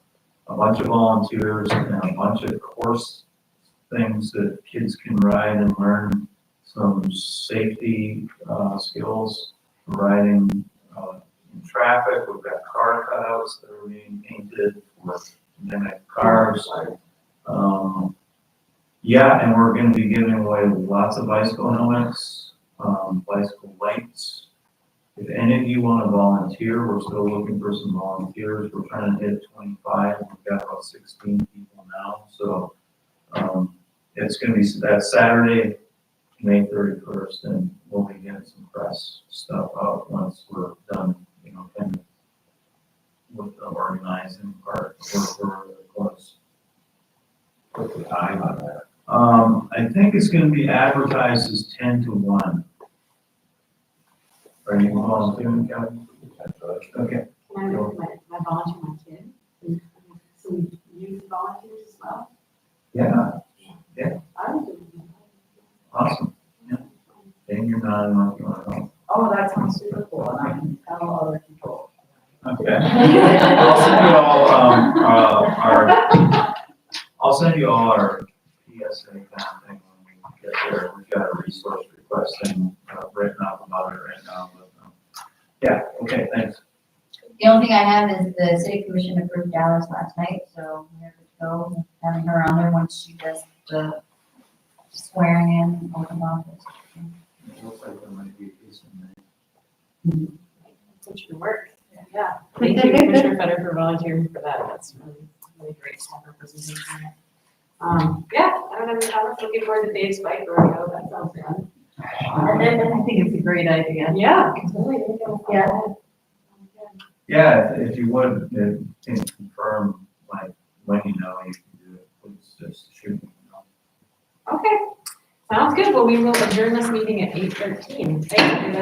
a bunch of volunteers and a bunch of course things that kids can ride and learn some safety skills, riding in traffic. We've got car cutouts that are being painted for mimic cars. Yeah, and we're going to be giving away lots of bicycle helmets, bicycle lights. If any of you want to volunteer, we're still looking for some volunteers. We're trying to hit 25. We've got about 16 people now. So it's going to be that Saturday, May 31st, and we'll be getting some press stuff out once we're done, kind of with the organizing part. We're really close. What's the time on that? I think it's going to be advertised as 10 to 1. Are you volunteering, Kevin? Okay. Can I volunteer my kid? Some youth volunteers as well? Yeah, I would do it. awesome. Yeah. And you're not in you want to help. Oh, that sounds super cool, and I can tell other people. Okay. I'll send you all, I'll send you all our PSA kind of thing when we get there. We've got a resource request thing written up about it right now, but, yeah, okay, thanks. The only thing I have is the city commission approved Dallas last night, so we're good to go, having her on there once she does the swearing in oath of office. It looks like there might be a piece in there. Put you to work. Yeah. Thank you, Commissioner Feder, for volunteering for that. That's really great to have her presentation. Yeah, I don't have any comments. Looking forward to Dave's bike rodeo. That sounds fun. I think it's a great idea. Yeah. Totally. Yeah. Yeah, if you would, can confirm, like, when you know you can do it, please just shoot me. Okay. Sounds good. Well, we will adjourn this meeting at 8:13. Thanks, everybody.